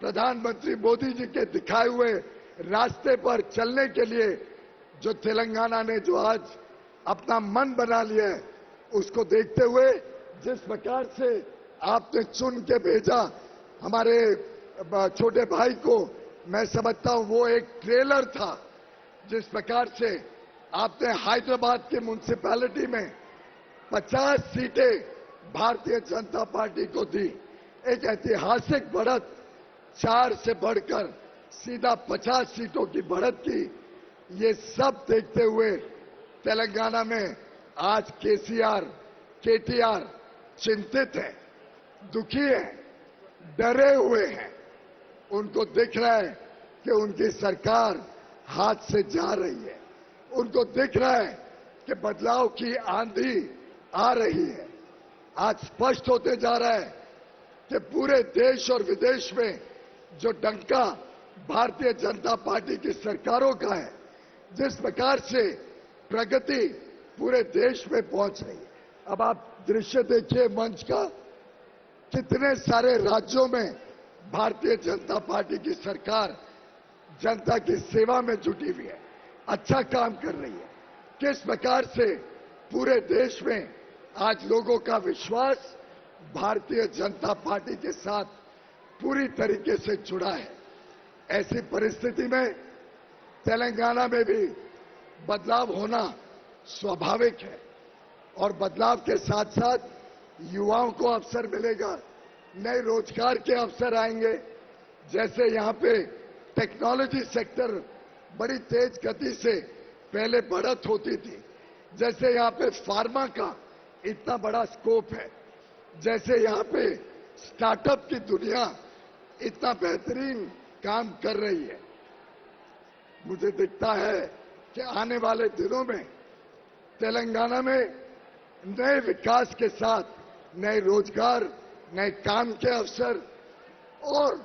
प्रधानमंत्री मोदी जी के दिखाए हुए रास्ते पर चलने के लिए जो तेलंगाना ने जो आज अपना मन बना लिया है, उसको देखते हुए जिस प्रकार से आपने चुन के भेजा हमारे छोटे भाई को, मैं समझता हूं वो एक ट्रेलर था। जिस प्रकार से आपने हैदराबाद के म्युनिसिपैलिटी में 50 सीटें भारतीय जनता पार्टी को दी, एक ऐतिहासिक बढ़त, 4 से बढ़कर सीधा 50 सीटों की बढ़त की। ये सब देखते हुए तेलंगाना में आज केटीआर चिंतित है, दुखी है, डरे हुए हैं। उनको दिख रहा है कि उनकी सरकार हाथ से जा रही है, उनको दिख रहा है कि बदलाव की आंधी आ रही है। आज स्पष्ट होते जा रहा है कि पूरे देश और विदेश में जो डंका भारतीय जनता पार्टी की सरकारों का है, जिस प्रकार से प्रगति पूरे देश में पहुंच रही है। अब आप दृश्य देखिए मंच का, कितने सारे राज्यों में भारतीय जनता पार्टी की सरकार जनता की सेवा में जुटी हुई है, अच्छा काम कर रही है। किस प्रकार से पूरे देश में आज लोगों का विश्वास भारतीय जनता पार्टी के साथ पूरी तरीके से जुड़ा है। ऐसी परिस्थिति में तेलंगाना में भी बदलाव होना स्वाभाविक है और बदलाव के साथ साथ युवाओं को अवसर मिलेगा, नए रोजगार के अवसर आएंगे। जैसे यहां पे टेक्नोलॉजी सेक्टर बड़ी तेज गति से पहले बढ़त होती थी, जैसे यहां पे फार्मा का इतना बड़ा स्कोप है, जैसे यहां पे स्टार्टअप की दुनिया इतना बेहतरीन काम कर रही है। मुझे दिखता है कि आने वाले दिनों में तेलंगाना में नए विकास के साथ नए रोजगार, नए काम के अवसर और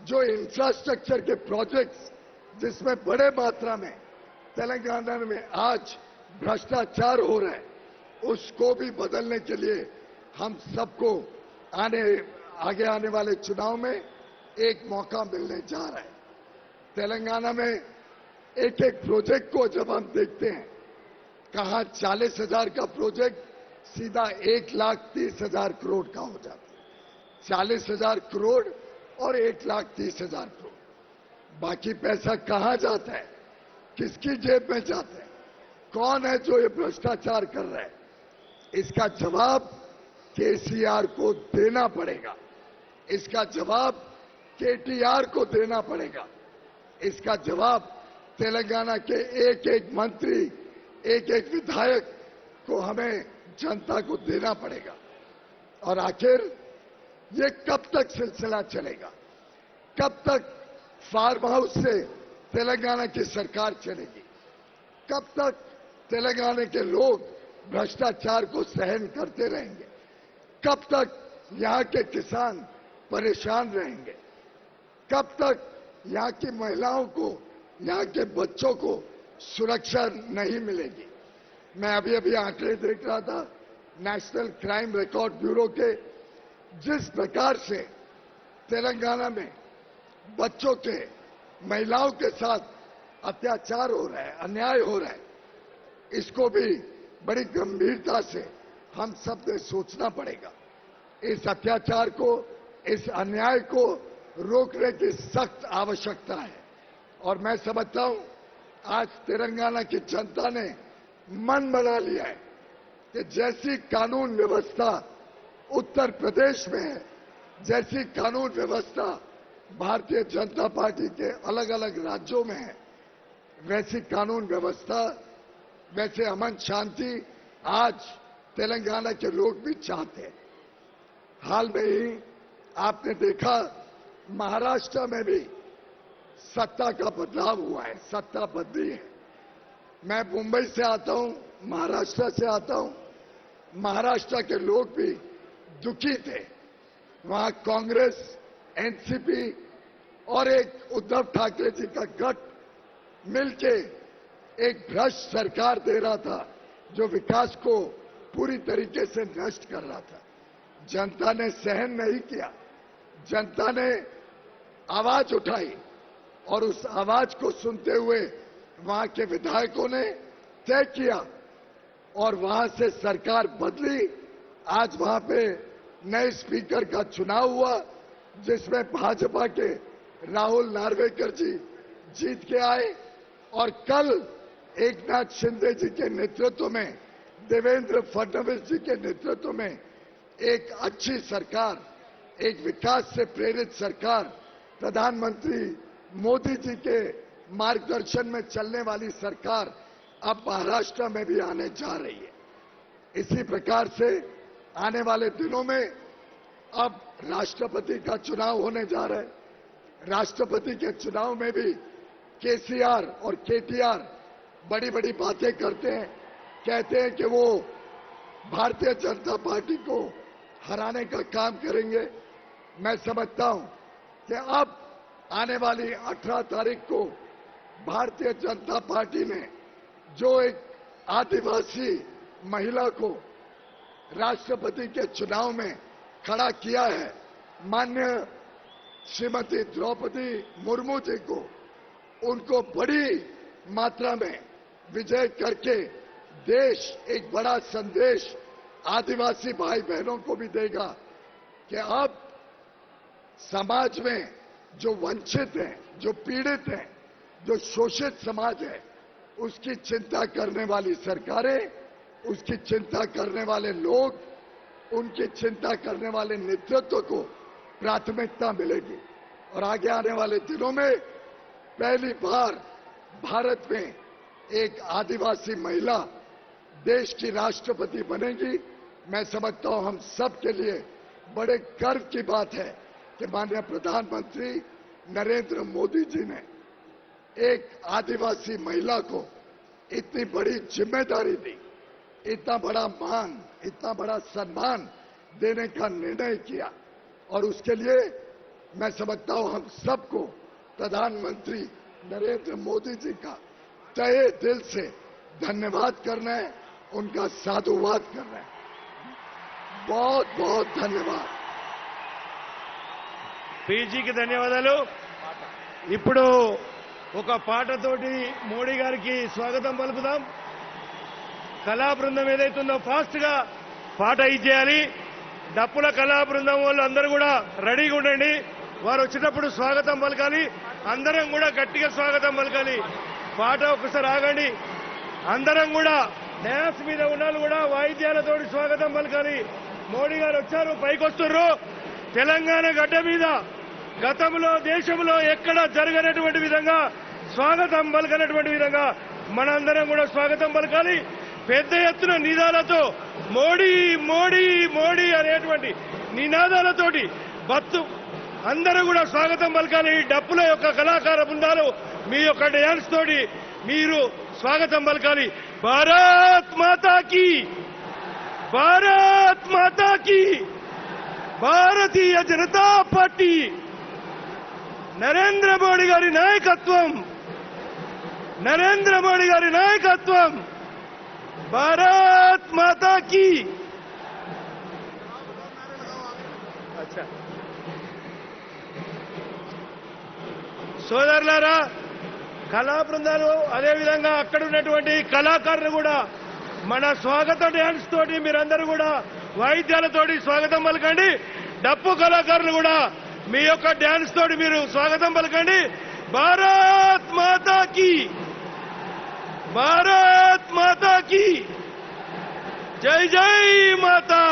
जो इंफ्रास्ट्रक्चर के प्रोजेक्ट्स जिसमें बड़े मात्रा में तेलंगाना में आज भ्रष्टाचार हो रहा है, उसको भी बदलने के लिए हम सबको आगे आने वाले चुनाव में एक मौका मिलने जा रहा है। तेलंगाना में एक एक प्रोजेक्ट को जब हम देखते हैं, कहां 40,000 का प्रोजेक्ट सीधा 1,30,000 करोड़ का हो जाता है। 40,000 करोड़ और 1,30,000 करोड़, बाकी पैसा कहां जाता है, किसकी जेब में जाता है, कौन है जो ये भ्रष्टाचार कर रहा है, इसका जवाब केसीआर को देना पड़ेगा। इसका जवाब केटीआर को देना पड़ेगा। इसका जवाब तेलंगाना के एक एक मंत्री, एक एक विधायक को हमें जनता को देना पड़ेगा। और आखिर ये कब तक सिलसिला चलेगा? कब तक फार्म हाउस से तेलंगाना की सरकार चलेगी? कब तक तेलंगाना के लोग भ्रष्टाचार को सहन करते रहेंगे? कब तक यहां के किसान परेशान रहेंगे? कब तक यहां की महिलाओं को, यहां के बच्चों को सुरक्षा नहीं मिलेगी? मैं अभी अभी आंकड़े देख रहा था नेशनल क्राइम रिकॉर्ड ब्यूरो के, जिस प्रकार से तेलंगाना में बच्चों के, महिलाओं के साथ अत्याचार हो रहा है, अन्याय हो रहा है, इसको भी बड़ी गंभीरता से हम सब ने सोचना पड़ेगा। इस अत्याचार को, इस अन्याय को रोकने की सख्त आवश्यकता है। और मैं समझता हूं आज तेलंगाना की जनता ने मन बना लिया है कि जैसी कानून व्यवस्था उत्तर प्रदेश में है, जैसी कानून व्यवस्था भारतीय जनता पार्टी के अलग अलग राज्यों में है, वैसी कानून व्यवस्था, वैसे अमन शांति आज तेलंगाना के लोग भी चाहते हैं। हाल में ही आपने देखा महाराष्ट्र में भी सत्ता का बदलाव हुआ है, सत्ता बदली है। मैं मुंबई से आता हूं, महाराष्ट्र से आता हूं। महाराष्ट्र के लोग भी दुखी थे। वहां कांग्रेस, एनसीपी और एक उद्धव ठाकरे जी का गठ मिलके एक भ्रष्ट सरकार दे रहा था, जो विकास को पूरी तरीके से नष्ट कर रहा था। जनता ने सहन नहीं किया, जनता ने आवाज उठाई और उस आवाज को सुनते हुए वहां के विधायकों ने तय किया और वहां से सरकार बदली। आज वहां पे नए स्पीकर का चुनाव हुआ, जिसमें भाजपा के राहुल नार्वेकर जी जीत के आए और कल एकनाथ शिंदे जी के नेतृत्व में, देवेंद्र फडणवीस जी के नेतृत्व में एक अच्छी सरकार, एक विकास से प्रेरित सरकार, प्रधानमंत्री मोदी जी के मार्गदर्शन में चलने वाली सरकार अब महाराष्ट्र में भी आने जा रही है। इसी प्रकार से आने वाले दिनों में अब राष्ट्रपति का चुनाव होने जा रहा है। राष्ट्रपति के चुनाव में भी केसीआर और केटीआर बड़ी बड़ी बातें करते हैं, कहते हैं कि वो भारतीय जनता पार्टी को हराने का काम करेंगे। मैं समझता हूं कि अब आने वाली 18 तारीख को भारतीय जनता पार्टी ने जो एक आदिवासी महिला को राष्ट्रपति के चुनाव में खड़ा किया है, माननीय श्रीमती द्रौपदी मुर्मू जी को, उनको बड़ी मात्रा में विजय करके देश एक बड़ा संदेश आदिवासी भाई बहनों को भी देगा कि अब समाज में जो वंचित हैं, जो पीड़ित हैं, जो शोषित समाज है, उसकी चिंता करने वाली सरकारें, उसकी चिंता करने वाले लोग, उनकी चिंता करने वाले नेतृत्व को प्राथमिकता मिलेगी। और आगे आने वाले दिनों में पहली बार भारत में एक आदिवासी महिला देश की राष्ट्रपति बनेगी। मैं समझता हूं हम सब के लिए बड़े गर्व की बात है कि माननीय प्रधानमंत्री नरेंद्र मोदी जी ने एक आदिवासी महिला को इतनी बड़ी जिम्मेदारी दी, इतना बड़ा मान, इतना बड़ा सम्मान देने का निर्णय किया। और उसके लिए मैं समझता हूं हम सबको प्रधानमंत्री नरेंद्र मोदी जी का तहे दिल से धन्यवाद करना है, उनका साधुवाद करना है। बहुत बहुत ధన్యవాదాలు। పీజీకి ధన్యవాదాలు। ఇప్పుడు ఒక పాటతోటి మోడీ గారికి స్వాగతం పలుకుదాం. కళా బృందం ఏదైతుందో ఫాస్ట్ గా పాట ఇచ్చేయాలి. డప్పుల కళా బృందం వాళ్ళు అందరూ కూడా రెడీగా ఉండండి. వారు వచ్చేటప్పుడు స్వాగతం పలకాలి. అందరం కూడా గట్టిగా స్వాగతం పలకాలి. పాట ఒకసారి ఆగండి. అందరం కూడా డ్యాన్స్ మీద ఉన్నాళ్ళు కూడా వాయిద్యాలతోటి స్వాగతం పలకాలి. మోడీ గారు వచ్చారు, పైకి వస్తున్నారు. తెలంగాణ గడ్డ మీద గతంలో దేశంలో ఎక్కడ జరగనటువంటి విధంగా స్వాగతం పలకనటువంటి విధంగా మనందరం కూడా స్వాగతం పలకాలి. పెద్ద ఎత్తున నినాదాలతో మోడీ మోడీ మోడీ అనేటువంటి నినాదాలతోటి బత్తు అందరూ కూడా స్వాగతం పలకాలి. డప్పుల యొక్క కళాకార బృందాలు మీ యొక్క డ్యాన్స్ తోటి మీరు స్వాగతం పలకాలి. భారత్ మాతాకి, భారత్ మాతాకి, భారతీయ జనతా పార్టీ, నరేంద్ర మోడీ గారి నాయకత్వం, నరేంద్ర మోడీ గారి నాయకత్వం, భారత్ మాతాకి. సోదరులారా, కళా బృందాలు అదేవిధంగా అక్కడ ఉన్నటువంటి కళాకారులు కూడా మన స్వాగత డ్యాన్స్ తోటి మీరందరూ కూడా వాయిద్యాలతోటి స్వాగతం పలకండి. డప్పు కళాకారులు కూడా మీ యొక్క డ్యాన్స్ తోటి మీరు స్వాగతం పలకండి. భారత్ మాతాకి, భారత్ మాతాకి, జై జై మాతా,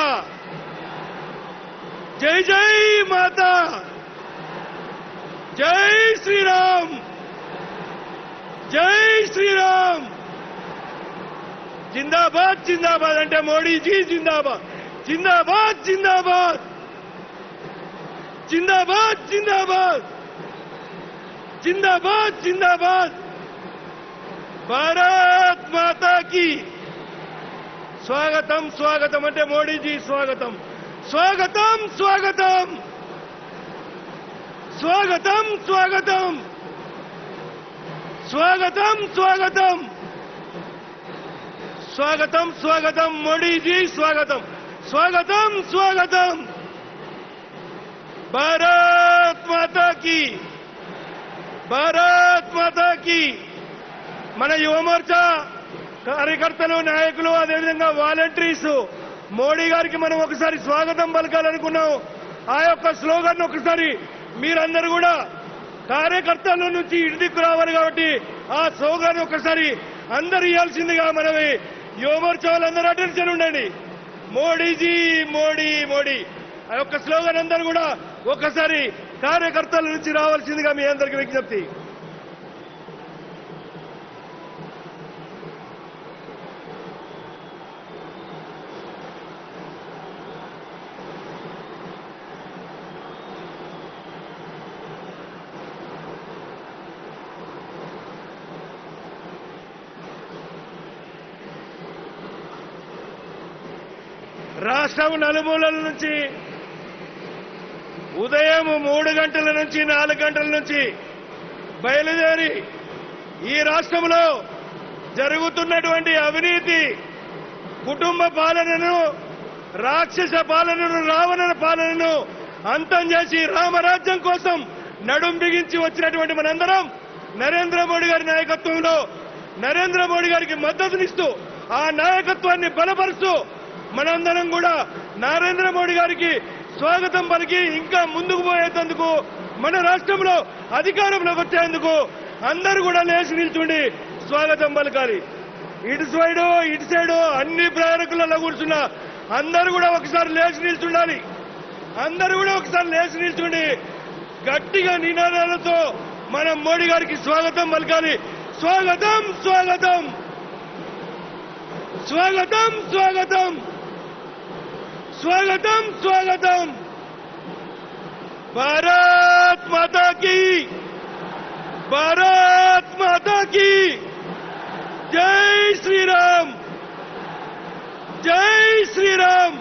జై జై మాతా, జై శ్రీరామ్, జై శ్రీరామ్. జిందాబాద్ జిందాబాద్ అంటే మోడీజీ జిందాబాద్, జిందాబాద్ జిందాబాద్, జిందాబాద్ జిందాబాద్, జిందాబాద్ జిందాబాద్. భారత్ మాతాకి స్వాగతం, స్వాగతం అంటే మోడీజీ స్వాగతం, స్వాగతం స్వాగతం, స్వాగతం స్వాగతం, స్వాగతం స్వాగతం, స్వాగతం స్వాగతం, మోడీజీ స్వాగతం, స్వాగతం స్వాగతం. భారత్ మాతాకి, భారత్ మాతాకి. మన యువమోర్చా కార్యకర్తలు, నాయకులు, అదేవిధంగా వాలంటీర్స్ మోడీ గారికి మనం ఒకసారి స్వాగతం పలకాలనుకున్నాం. ఆ యొక్క స్లోగన్ ఒకసారి మీరందరూ కూడా కార్యకర్తల నుంచి ఇంటికి రావాలి కాబట్టి ఆ స్లోగన్ ఒకసారి అందరు ఇవ్వాల్సిందిగా మనవి. యువమోర్చా వాళ్ళందరూ అటెన్షన్ ఉండండి. మోడీజీ మోడీ మోడీ ఆ యొక్క స్లోగన్ అందరూ కూడా ఒకసారి కార్యకర్తల నుంచి రావాల్సిందిగా మీ అందరికీ విజ్ఞప్తి. రాష్ట్రం నలుమూలల నుంచి ఉదయం 3 గంటల నుంచి 4 గంటల నుంచి బయలుదేరి ఈ రాష్ట్రంలో జరుగుతున్నటువంటి అవినీతి, కుటుంబ పాలనను, రాక్షస పాలనను, రావణ పాలనను అంతం చేసి రామరాజ్యం కోసం నడుం బిగించి వచ్చినటువంటి మనందరం నరేంద్ర మోడీ గారి నాయకత్వంలో నరేంద్ర మోడీ గారికి మద్దతునిస్తూ ఆ నాయకత్వాన్ని బలపరుస్తూ మనందరం కూడా నరేంద్ర మోడీ గారికి స్వాగతం పలికి ఇంకా ముందుకు పోయేందుకు, మన రాష్ట్రంలో అధికారంలోకి వచ్చేందుకు అందరూ కూడా లేచి నిల్చుండి స్వాగతం పలకాలి. ఇటు సైడు అన్ని ప్రయాణికులలో కూర్చున్న అందరూ కూడా ఒకసారి లేచి నిల్చుండాలి. అందరూ కూడా ఒకసారి లేచి నిల్చుండి గట్టిగా నినాదాలతో మనం మోడీ గారికి స్వాగతం పలకాలి. స్వాగతం స్వాగతం, స్వాగతం స్వాగతం, స్వాగతం స్వాగతం. భారత్ మాతాకి, భారత్ మాతాకి. జై శ్రీరామ్, జై శ్రీరామ్,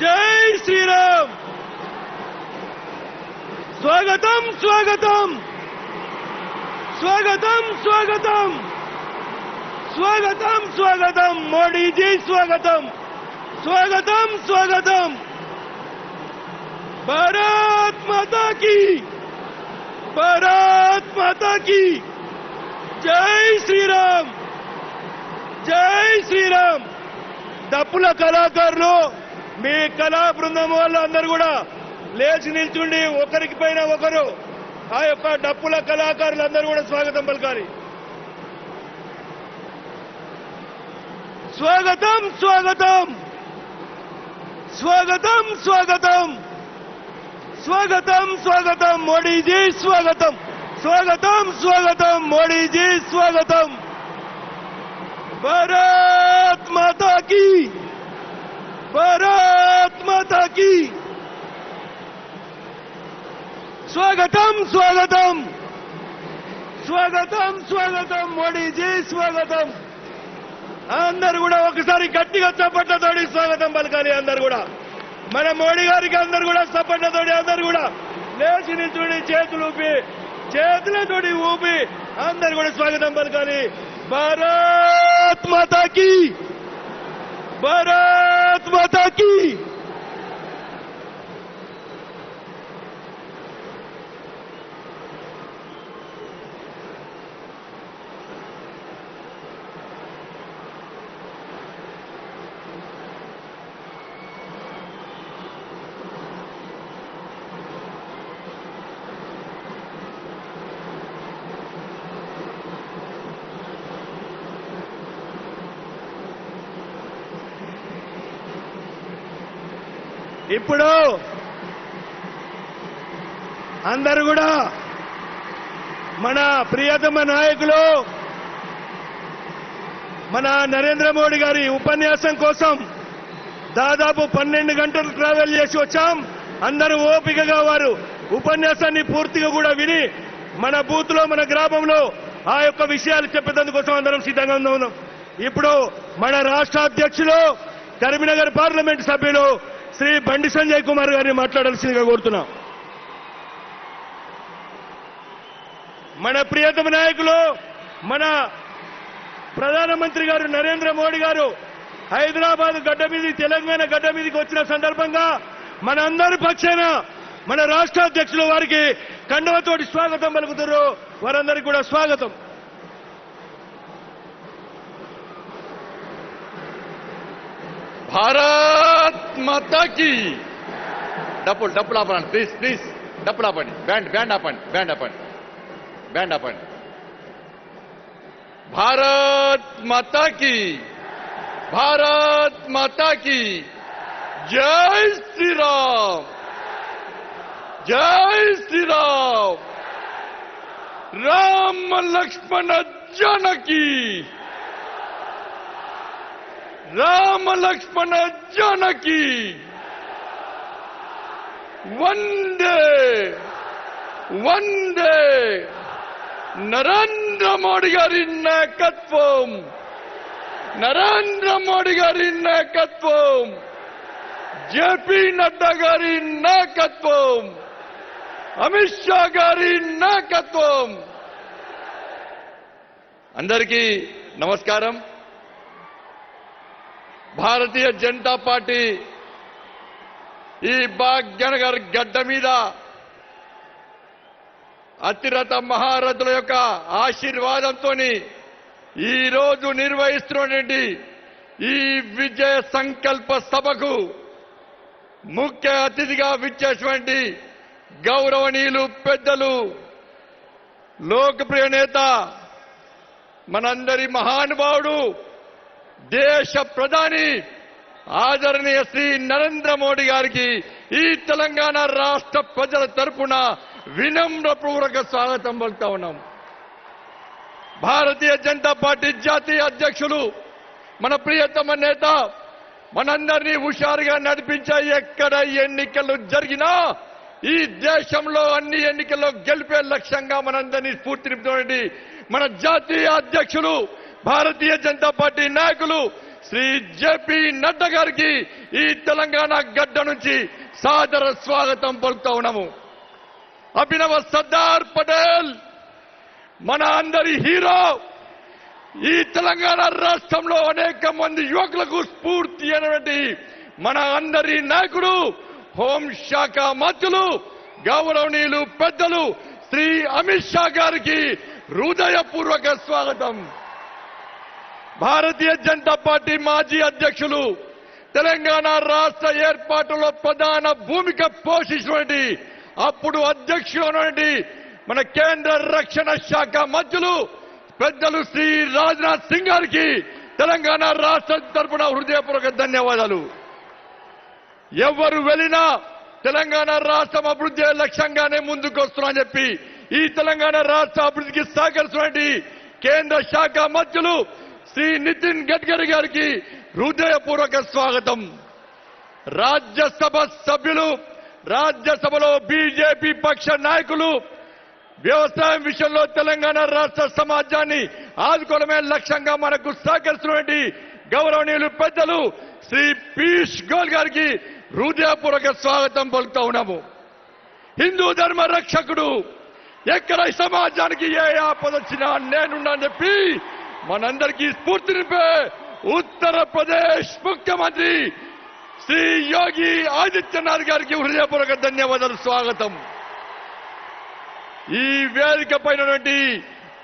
జై శ్రీరామ్. స్వాగతం స్వాగతం, స్వాగతం స్వాగతం, స్వాగతం స్వాగతం. మోడీజీ స్వాగతం, స్వాగతం స్వాగతం. భారత్ మాతాకి, భారత్ మాతా కీ జై శ్రీరామ్, జై శ్రీరామ్. డప్పుల కళాకారులు, మీ కళా బృందం వాళ్ళు అందరూ కూడా లేచి నిల్చుండి ఒకరికి పైన ఒకరు ఆ యొక్క డప్పుల కళాకారులందరూ కూడా స్వాగతం పలకాలి. స్వాగతం స్వాగతం స్వాగతం స్వాగతం స్వాగతం స్వాగతం మోడీజీ స్వాగతం, స్వాగతం స్వాగతం మోడీజీ స్వాగతం. భారత్ మాతా కీ, భారత్ మాతా కీ. స్వాగతం స్వాగతం స్వాగతం స్వాగతం మోడీజీ స్వాగతం. అందరు కూడా ఒకసారి గట్టిగా చప్పట్లతోటి స్వాగతం పలకాలి. అందరు కూడా మన మోడీ గారికి అందరు కూడా చప్పట్లతోటి అందరు కూడా లేచి నిల్చుని చేతులు ఊపి చేతులతోటి ఊపి అందరు కూడా స్వాగతం పలకాలి. భారత్ మాతా కీ, భారత్ మాతా కీ. ఇప్పుడు అందరూ కూడా మన ప్రియతమ నాయకులు మన నరేంద్ర మోడీ గారి ఉపన్యాసం కోసం దాదాపు 12 గంటలు ట్రావెల్ చేసి వచ్చాం. అందరూ ఓపికగా వారు ఉపన్యాసాన్ని పూర్తిగా కూడా విని మన బూత్ లో మన గ్రామంలో ఆ యొక్క విషయాలు చెప్పేందుకోసం అందరం సిద్ధంగా ఉన్నాం. ఇప్పుడు మన రాష్ట్ర అధ్యక్షులు కరీంనగర్ పార్లమెంట్ సభ్యులు శ్రీ బండి సంజయ్ కుమార్ గారిని మాట్లాడాల్సిందిగా కోరుతున్నాం. మన ప్రియతమ నాయకులు మన ప్రధానమంత్రి గారు నరేంద్ర మోడీ గారు హైదరాబాద్ గడ్డ మీద తెలంగాణ గడ్డ మీదకి వచ్చిన సందర్భంగా మన అందరి పక్షాన మన రాష్ట్ర అధ్యక్షులు వారికి కండువతోటి స్వాగతం పలుకుతారు. వారందరికీ కూడా స్వాగతం. भारत माता की. डप्पुल आपंడి ప్లీజ్ డప్పులు ఆపండి. బ్యాండ్ ఆపండి. भारत माता की, भारत माता की. जय श्री राम, जय श्री राम. राम लक्ष्मण जानकी, राम लक्ष्मण जानकी. वंदे वंदे. नरेंद्र मोदी गारी नायकत्వం, नरेंद्र मोदी गारी नायकत्వం, जेपी नड्डा गारी नायकत्వం, अमित शाह गारी नायकत्వం. అందరికీ నమస్కారం. భారతీయ జనతా పార్టీ ఈ భాగ్యనగర్ గడ్డ మీద అతిరథ మహారథుల యొక్క ఆశీర్వాదంతో ఈ రోజు నిర్వహిస్తున్నటువంటి ఈ విజయ సంకల్ప సభకు ముఖ్య అతిథిగా విచ్చేసినటువంటి గౌరవనీయులు పెద్దలు లోకప్రియ నేత మనందరి మహానుభావుడు దేశ ప్రధాని ఆదరణీయ శ్రీ నరేంద్ర మోడీ గారికి ఈ తెలంగాణ రాష్ట్ర ప్రజల తరపున వినమ్రపూర్వక స్వాగతం పలుకుతా ఉన్నాం. భారతీయ జనతా పార్టీ జాతీయ అధ్యక్షులు మన ప్రియతమ నేత మనందరినీ హుషారుగా నడిపించే ఎక్కడ ఎన్నికలు జరిగినా ఈ దేశంలో అన్ని ఎన్నికల్లో గెలిపే లక్ష్యంగా మనందరినీ స్ఫూర్తినింపుతున్నటువంటి మన జాతీయ అధ్యక్షులు భారతీయ జనతా పార్టీ నాయకులు శ్రీ జేపీ నడ్డా గారికి ఈ తెలంగాణ గడ్డ నుంచి సాదర స్వాగతం పలుకుతా ఉన్నాము. అభినవ సర్దార్ పటేల్ మన అందరి హీరో, ఈ తెలంగాణ రాష్ట్రంలో అనేక మంది యువకులకు స్ఫూర్తి అయినటువంటి మన అందరి నాయకుడు హోంశాఖ మంత్రులు గౌరవనీయులు పెద్దలు శ్రీ అమిత్ షా గారికి హృదయపూర్వక స్వాగతం. భారతీయ జనతా పార్టీ మాజీ అధ్యక్షులు, తెలంగాణ రాష్ట్ర ఏర్పాటులో ప్రధాన భూమిక పోషించినటువంటి అప్పుడు అధ్యక్షుడు మన కేంద్ర రక్షణ శాఖ మంత్రులు పెద్దలు శ్రీ రాజ్నాథ్ సింగ్ గారికి తెలంగాణ రాష్ట్ర తరఫున హృదయపూర్వక ధన్యవాదాలు. ఎవరు వెళ్ళినా తెలంగాణ రాష్ట్రం అభివృద్ధి లక్ష్యంగానే ముందుకు వస్తున్నామని చెప్పి ఈ తెలంగాణ రాష్ట్ర అభివృద్ధికి సహకరిస్తున్నటువంటి కేంద్ర శాఖ మంత్రులు శ్రీ నితిన్ గడ్కరీ గారికి హృదయపూర్వక స్వాగతం. రాజ్యసభ సభ్యులు, రాజ్యసభలో బీజేపీ పక్ష నాయకులు, వ్యవసాయం విషయంలో తెలంగాణ రాష్ట్ర సమాజాన్ని ఆదుకోవడమే లక్ష్యంగా మనకు సహకరిస్తున్నటువంటి గౌరవనీయులు పెద్దలు శ్రీ పీయూష్ గోయల్ గారికి హృదయపూర్వక స్వాగతం పలుకుతా ఉన్నాము. హిందూ ధర్మ రక్షకుడు, ఎక్కడ సమాజానికి ఏ ఆపద వచ్చినా నేనున్నా చెప్పి మనందరికీ స్ఫూర్తి నింపే ఉత్తరప్రదేశ్ ముఖ్యమంత్రి శ్రీ యోగి ఆదిత్యనాథ్ గారికి హృదయపూర్వక ధన్యవాదాలు, స్వాగతం. ఈ వేదిక పైనటువంటి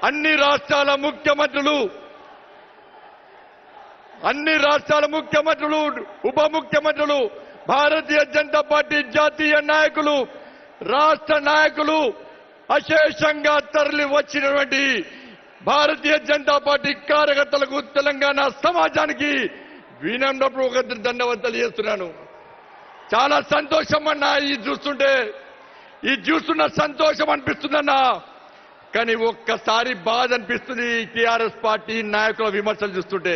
అన్ని రాష్ట్రాల ముఖ్యమంత్రులు, ఉప ముఖ్యమంత్రులు, భారతీయ జనతా పార్టీ జాతీయ నాయకులు, రాష్ట్ర నాయకులు, అశేషంగా తరలి వచ్చినటువంటి భారతీయ జనతా పార్టీ కార్యకర్తలకు, తెలంగాణ సమాజానికి వినమ్రపూర్వక ధన్యవాదాలు తెలియజేస్తున్నాను. చాలా సంతోషం అన్నా ఇది చూస్తున్న సంతోషం అనిపిస్తుందన్నా. కానీ ఒక్కసారి బాధ అనిపిస్తుంది టీఆర్ఎస్ పార్టీ నాయకుల విమర్శలు చూస్తుంటే.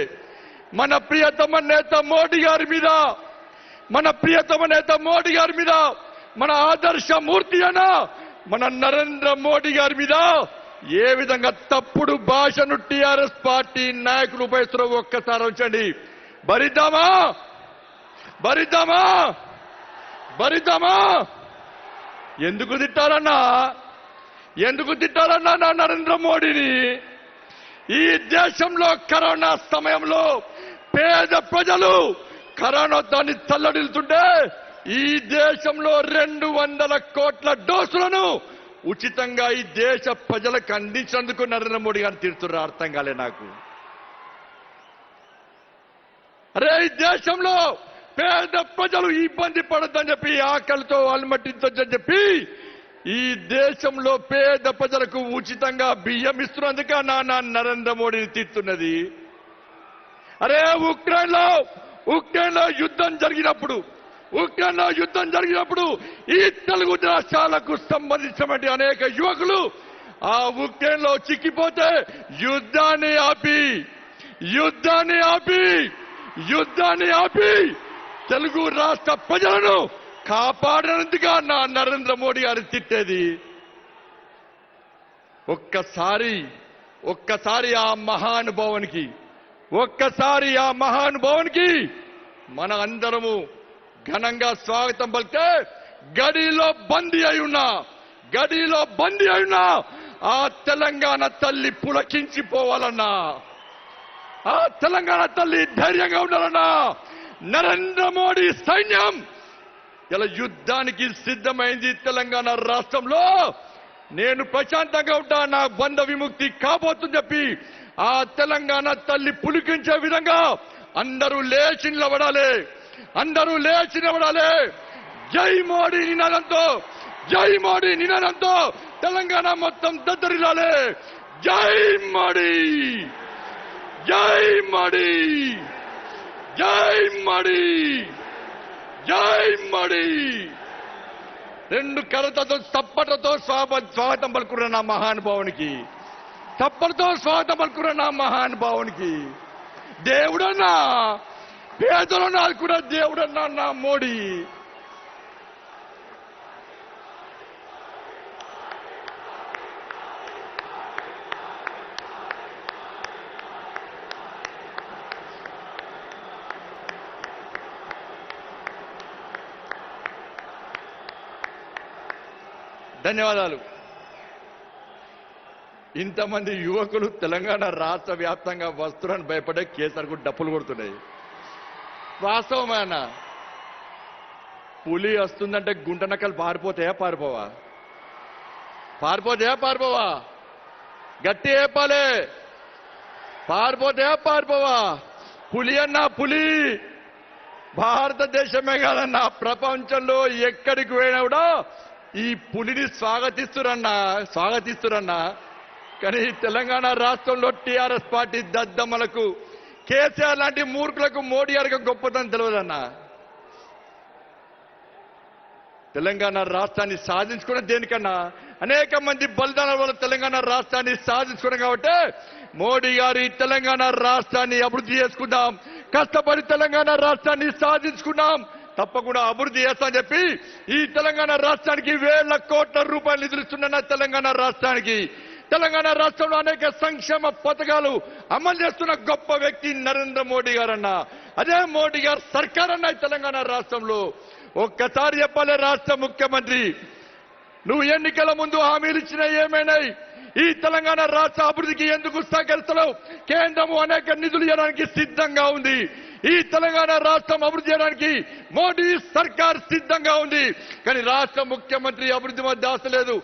మన ప్రియతమ నేత మోడీ గారి మీద, మన ఆదర్శ మూర్తి అయినా మన నరేంద్ర మోడీ గారి మీద ఏ విధంగా తప్పుడు భాషను టీఆర్ఎస్ పార్టీ నాయకులు ఉపయోగిస్తున్నారో ఒక్కసారి ఉంచండి. భరిద్దామా? ఎందుకు తిట్టాలన్నా నా నరేంద్ర మోడీని? ఈ దేశంలో కరోనా సమయంలో పేద ప్రజలు కరోనాతో తల్లడిల్లుతుంటే ఈ దేశంలో 200 కోట్ల డోసులను ఉచితంగా ఈ దేశ ప్రజలకు అందించేందుకు నరేంద్ర మోడీ గారిని తీరుతున్నారు. అర్థం కాలే నాకు. అరే, ఈ దేశంలో పేద ప్రజలు ఇబ్బంది పడద్దని చెప్పి, ఆకలితో అలమటించొచ్చని చెప్పి ఈ దేశంలో పేద ప్రజలకు ఉచితంగా బియ్యం ఇస్తున్నందుక నా నరేంద్ర మోడీని తీరుతున్నది. అరే, ఉక్రెయిన్లో యుద్ధం జరిగినప్పుడు ఈ తెలుగు రాష్ట్రాలకు సంబంధించినటువంటి అనేక యువకులు ఆ ఉక్రెయిన్లో చిక్కిపోతే యుద్ధాన్ని ఆపి తెలుగు రాష్ట్ర ప్రజలను కాపాడనందుగా నా నరేంద్ర మోడీ గారు తిట్టేది. ఒక్కసారి ఆ మహానుభావునికి మన అందరము ఘనంగా స్వాగతం పలికితే గడిలో బందీ అయినా ఆ తెలంగాణ తల్లి పులకించిపోవాలన్నా, ఆ తెలంగాణ తల్లి ధైర్యంగా ఉండాలన్నా నరేంద్ర మోడీ సైన్యం ఇలా యుద్ధానికి సిద్ధమైంది. తెలంగాణ రాష్ట్రంలో నేను ప్రశాంతంగా ఉంటా, నా బంధ విముక్తి కాబోతుందని చెప్పి ఆ తెలంగాణ తల్లి పులికించే విధంగా అందరూ లేచి నిలబడాలి. జై మోడీ నినాదంతో తెలంగాణ మొత్తం దద్దరిల్లాలి. జై మోడీ. 2 కరతతో చప్పట్లతో స్వాగతం పలుకున్న నా మహానుభావునికి, దేవుడన్నా, పేదలన్నా కూడా దేవుడన్నా నా మోడీ. ధన్యవాదాలు. ఇంతమంది యువకులు తెలంగాణ రాష్ట్ర వ్యాప్తంగా వస్తువులను భయపడే కేసీఆర్కు డప్పులు కొడుతున్నాయి. వాస్తవమైన పులి వస్తుందంటే గుంట నక్కలు పారిపోతాయా? పారిపోవా? పారిపోతాయా పారిపోవా? గట్టి చెప్పాలే. పారిపోతాయా పారిపోవా? పులి అన్నా పులి భారతదేశమే కాదన్నా ప్రపంచంలో ఎక్కడికి పోయినా కూడా ఈ పులిని స్వాగతిస్తురన్నా. కానీ తెలంగాణ రాష్ట్రంలో టీఆర్ఎస్ పార్టీ దద్దమ్మలకు కేసీఆర్ లాంటి మూర్ఖులకు మోడీ గారికి గొప్పతనం తెలియదన్నా. తెలంగాణ రాష్ట్రాన్ని సాధించుకోవడం దేనికన్నా? అనేక మంది బలిదానాల వల్ల తెలంగాణ రాష్ట్రాన్ని సాధించుకున్నాం కాబట్టి మోడీ గారి తెలంగాణ రాష్ట్రాన్ని అభివృద్ధి చేసుకుందాం, కష్టపడి తెలంగాణ రాష్ట్రాన్ని సాధించుకున్నాం, తప్పకుండా అభివృద్ధి చేస్తామని చెప్పి ఈ తెలంగాణ రాష్ట్రానికి వేల కోట్ల రూపాయలు నిధులు ఇస్తున్న తెలంగాణ రాష్ట్రానికి, తెలంగాణ రాష్ట్రంలో అనేక సంక్షేమ పథకాలు అమలు చేస్తున్న గొప్ప వ్యక్తి నరేంద్ర మోడీ గారన్న. అదే మోడీ గారు సర్కార్ అన్న తెలంగాణ రాష్ట్రంలో. ఒక్కసారి చెప్పాలి రాష్ట్ర ముఖ్యమంత్రి, నువ్వు ఎన్నికల ముందు హామీలు ఇచ్చిన ఏమైనాయి? ఈ తెలంగాణ రాష్ట్ర అభివృద్ధికి ఎందుకు సహకరిస్తున్నావు? కేంద్రము అనేక నిధులు ఇవ్వడానికి సిద్ధంగా ఉంది. ఈ తెలంగాణ రాష్ట్రం అభివృద్ధి చేయడానికి మోడీ సర్కార్ సిద్ధంగా ఉంది. కానీ రాష్ట్ర ముఖ్యమంత్రి అభివృద్ధి మధ్య ఆశ లేదు.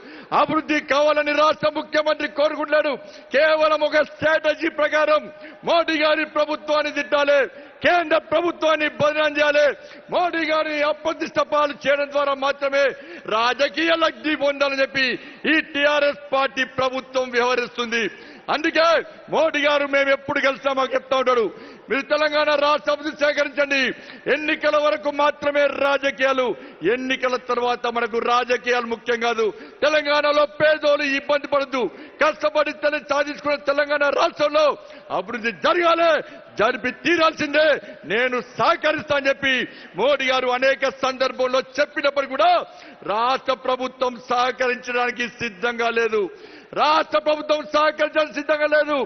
అభివృద్ధి కావాలని రాష్ట్ర ముఖ్యమంత్రి కోరుకుంటున్నాడు. కేవలం ఒక స్ట్రాటజీ ప్రకారం మోడీ గారి ప్రభుత్వాన్ని తిట్టాలి, కేంద్ర ప్రభుత్వాన్ని బదనాం చేయాలి, మోడీ గారిని అప్రతిష్ట పాలు చేయడం ద్వారా మాత్రమే రాజకీయ లబ్ధి పొందాలని చెప్పి ఈ టీఆర్ఎస్ పార్టీ ప్రభుత్వం వ్యవహరిస్తుంది. అందుకే మోడీ గారు మేము ఎప్పుడు కలిసినా మాకు చెప్తా ఉంటాడు, మీరు తెలంగాణ రాష్ట్ర అభివృద్ధి సేకరించండి, ఎన్నికల వరకు మాత్రమే రాజకీయాలు, ఎన్నికల తర్వాత మనకు రాజకీయాలు ముఖ్యం కాదు. తెలంగాణలో పేదోళ్ళు ఇబ్బంది పడద్దు, కష్టపడి సాధించుకున్న తెలంగాణ రాష్ట్రంలో అభివృద్ధి జరగాలి, జరిపి తీరాల్సిందే, నేను సహకరిస్తా అని చెప్పి మోడీ గారు అనేక సందర్భంలో చెప్పినప్పుడు కూడా రాష్ట్ర ప్రభుత్వం సహకరించడానికి సిద్ధంగా లేదు. రాష్ట్ర ప్రభుత్వం సహకరించడానికి సిద్ధంగా లేదు,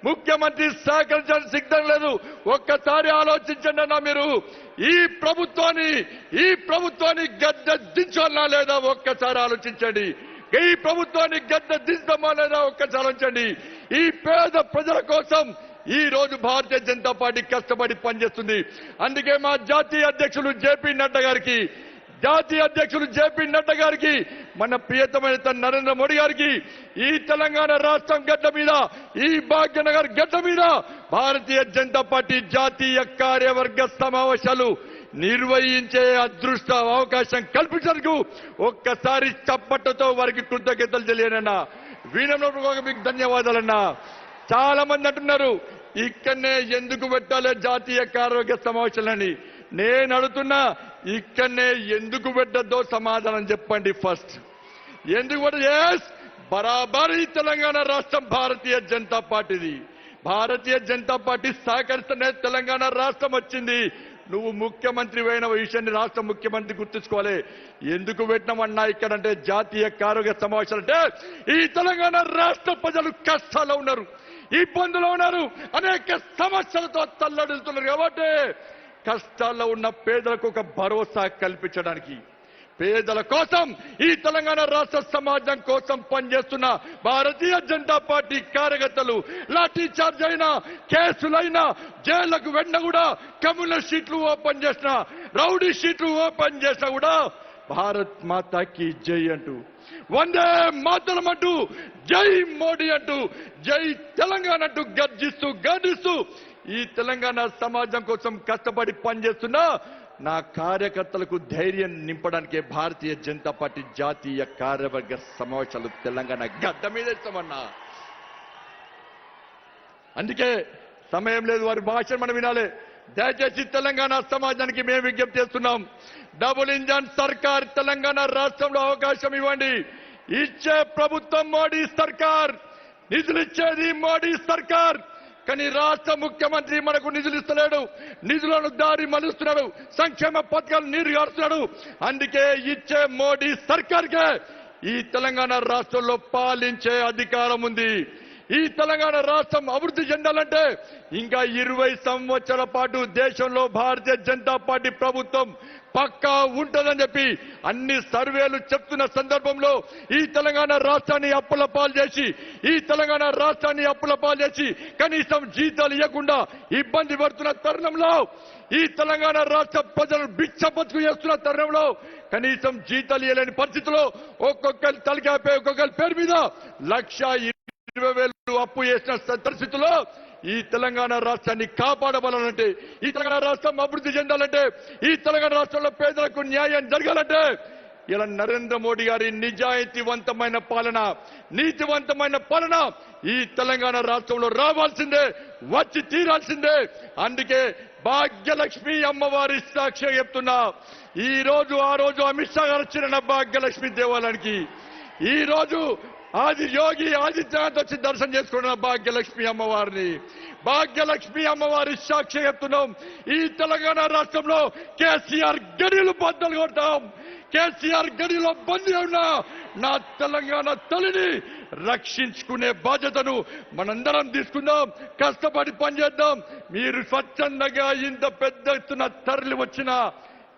ముఖ్యమంత్రి సహకరించడానికి సిద్ధంగా లేదు. ఒక్కసారి ఆలోచించండి అన్నా, మీరు ఈ ప్రభుత్వాన్ని గద్దె దించాలనా లేదా ఒక్కసారి ఆలోచించండి. ఈ ప్రభుత్వాన్ని గద్దె దించమా లేదా ఒక్కసారి ఆలోచించండి. ఈ పేద ప్రజల కోసం ఈ రోజు భారతీయ జనతా పార్టీ కష్టపడి పనిచేస్తుంది. అందుకే మా జాతీయ అధ్యక్షులు జేపీ నడ్డా గారికి మన ప్రియతమైన నరేంద్ర మోడీ గారికి ఈ తెలంగాణ రాష్ట్రం గడ్డ మీద, ఈ భాగ్యనగర్ గడ్డ మీద భారతీయ జనతా పార్టీ జాతీయ కార్యవర్గ సమావేశాలు నిర్వహించే అదృష్ట అవకాశం కల్పించేందుకు ఒక్కసారి చప్పట్లతో వారికి కృతజ్ఞతలు తెలియనన్నా. వీణంలో మీకు ధన్యవాదాలన్నా. చాలా మంది అంటున్నారు ఇక్కడనే ఎందుకు పెట్టాలి జాతీయ కార్యవర్గ సమావేశాలని. నేను అడుగుతున్నా, ఇక్కడనే ఎందుకు పెట్టద్దో సమాధానం చెప్పండి. ఫస్ట్ ఎందుకు పెట్ట బరాబరి తెలంగాణ రాష్ట్రం భారతీయ జనతా పార్టీది. భారతీయ జనతా పార్టీ సహకరిస్తేనే తెలంగాణ రాష్ట్రం వచ్చింది. నువ్వు ముఖ్యమంత్రి అయిన విషయాన్ని రాష్ట్ర ముఖ్యమంత్రి గుర్తుంచుకోవాలి. ఎందుకు పెట్టినామన్నా ఇక్కడంటే జాతీయ కార్యవర్గ సమావేశాలు అంటే ఈ తెలంగాణ రాష్ట్ర ప్రజలు కష్టాల్లో ఉన్నారు, ఇబ్బందులు ఉన్నారు, అనేక సమస్యలతో తల్లడిల్లుతున్నారు. కాబట్టి కష్టాల్లో ఉన్న పేదలకు ఒక భరోసా కల్పించడానికి, పేదల కోసం ఈ తెలంగాణ రాష్ట్ర సమాజం కోసం పనిచేస్తున్న భారతీయ జనతా పార్టీ కార్యకర్తలు లాఠీ చార్జ్ అయినా, కేసులైనా, జైళ్లకు వెంట కూడా కమ్యూనిస్ట్ షీట్లు ఓపెన్ చేసిన, రౌడీ షీట్లు ఓపెన్ చేసినా కూడా భారత్ మాతాకి జై అంటూ, వందే మాతరం అంటూ, జై మోడీ అంటూ, జై తెలంగాణ అంటూ గర్జిస్తూ ఈ తెలంగాణ సమాజం కోసం కష్టపడి పనిచేస్తున్నా నా కార్యకర్తలకు ధైర్యం నింపడానికే భారతీయ జనతా పార్టీ జాతీయ కార్యవర్గ సమావేశాలు తెలంగాణ గడ్డ మీద ఇస్తామన్నా. అందుకే సమయం లేదు, వారి భాషను మనం వినాలి. దయచేసి తెలంగాణ సమాజానికి మేము విజ్ఞప్తి చేస్తున్నాం, డబుల్ ఇంజన్ సర్కార్ తెలంగాణ రాష్ట్రంలో అవకాశం ఇవ్వండి. ఇచ్చే ప్రభుత్వం మోడీ సర్కార్, నిధులు ఇచ్చేది మోడీ సర్కార్. కానీ రాష్ట్ర ముఖ్యమంత్రి మనకు నిధులు ఇస్తలేడు, నిధులను దారి మలుస్తున్నాడు, సంక్షేమ పథకాలు నీరు గారుస్తున్నాడు. అందుకే ఇచ్చే మోడీ సర్కార్కే ఈ తెలంగాణ రాష్ట్రంలో పాలించే అధికారం ఉంది. ఈ తెలంగాణ రాష్ట్రం అభివృద్ధి చెందాలంటే ఇంకా 20 సంవత్సరాల పాటు దేశంలో భారతీయ జనతా పార్టీ ప్రభుత్వం పక్కా ఉంటుందని చెప్పి అన్ని సర్వేలు చెప్తున్న సందర్భంలో ఈ తెలంగాణ రాష్ట్రాన్ని అప్పులపాలు చేసి కనీసం జీతాలు ఇవ్వకుండా ఇబ్బంది పడుతున్న తరుణంలో ఈ తెలంగాణ రాష్ట్ర ప్రజలు భిక్ష బతుకు చేస్తున్న తరుణంలో కనీసం జీతాలు ఇవ్వలేని పరిస్థితిలో ఒక్కొక్కరి తలకాయపై ఒక్కొక్కరి పేరు మీద 1,20,000 అప్పు చేసిన పరిస్థితుల్లో ఈ తెలంగాణ రాష్ట్రాన్ని కాపాడబడాలంటే, ఈ తెలంగాణ రాష్ట్రం అభివృద్ధి చెందాలంటే, ఈ తెలంగాణ రాష్ట్రంలో పేదలకు న్యాయం జరగాలంటే ఇలా నరేంద్ర మోడీ గారి నిజాయితీవంతమైన పాలన, నీతివంతమైన పాలన ఈ తెలంగాణ రాష్ట్రంలో రావాల్సిందే, వచ్చి తీరాల్సిందే. అందుకే భాగ్యలక్ష్మి అమ్మవారి సాక్షి చెప్తున్నా, ఈ రోజు ఆ రోజు అమిత్ షా గారు వచ్చిన భాగ్యలక్ష్మి దేవాలయానికి, ఈ రోజు యోగి ఆదిత్యనాథ్ వచ్చి దర్శనం చేసుకున్న భాగ్యలక్ష్మి అమ్మవారిని, భాగ్యలక్ష్మి అమ్మవారి సాక్షి చెప్తున్నాం. ఈ తెలంగాణ రాష్ట్రంలో కేసీఆర్ గడిలు బద్దలు కొడతాం. కేసీఆర్ గడిలో బందీ ఉన్న నా తెలంగాణ తల్లిని రక్షించుకునే బాధ్యతను మనందరం తీసుకుందాం. కష్టపడి పనిచేద్దాం. మీరు స్వచ్ఛందంగా ఇంత పెద్ద ఎత్తున తరలి వచ్చిన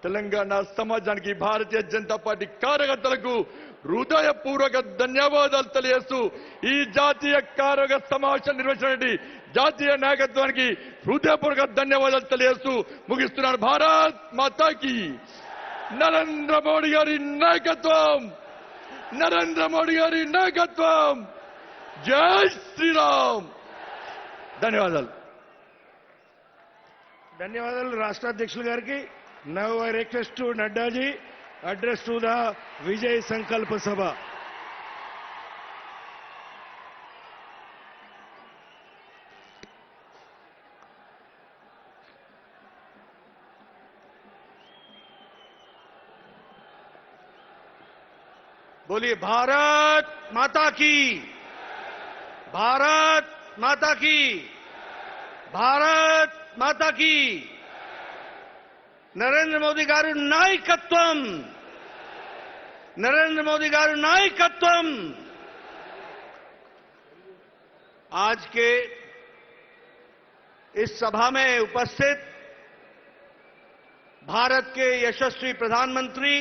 తెలంగాణ సమాజానికి, భారతీయ జనతా పార్టీ కార్యకర్తలకు హృదయపూర్వక ధన్యవాదాలు తెలియజేస్తూ ఈ జాతీయ కార్యవర్గ సమావేశం నిర్వహించినటువంటి జాతీయ నాయకత్వానికి హృదయపూర్వక ధన్యవాదాలు తెలియజేస్తూ ముగిస్తున్నాను. భారత్ మాతాకి, నరేంద్ర మోడీ గారి నాయకత్వం, నరేంద్ర మోడీ గారి నాయకత్వం. జై శ్రీరామ్. ధన్యవాదాలు. ధన్యవాదాలు రాష్ట్ర అధ్యక్షులు గారికి. Now I request to Nadda ji address to the Vijay Sankalpa Sabha. बोलिए भारत माता की, भारत माता की, भारत माता की. నరేంద్ర మోదీ గారి నాయకత్వం, नरेंद्र मोदी गारू नायकत्वम. आज के इस सभा में उपस्थित भारत के यशस्वी प्रधानमंत्री,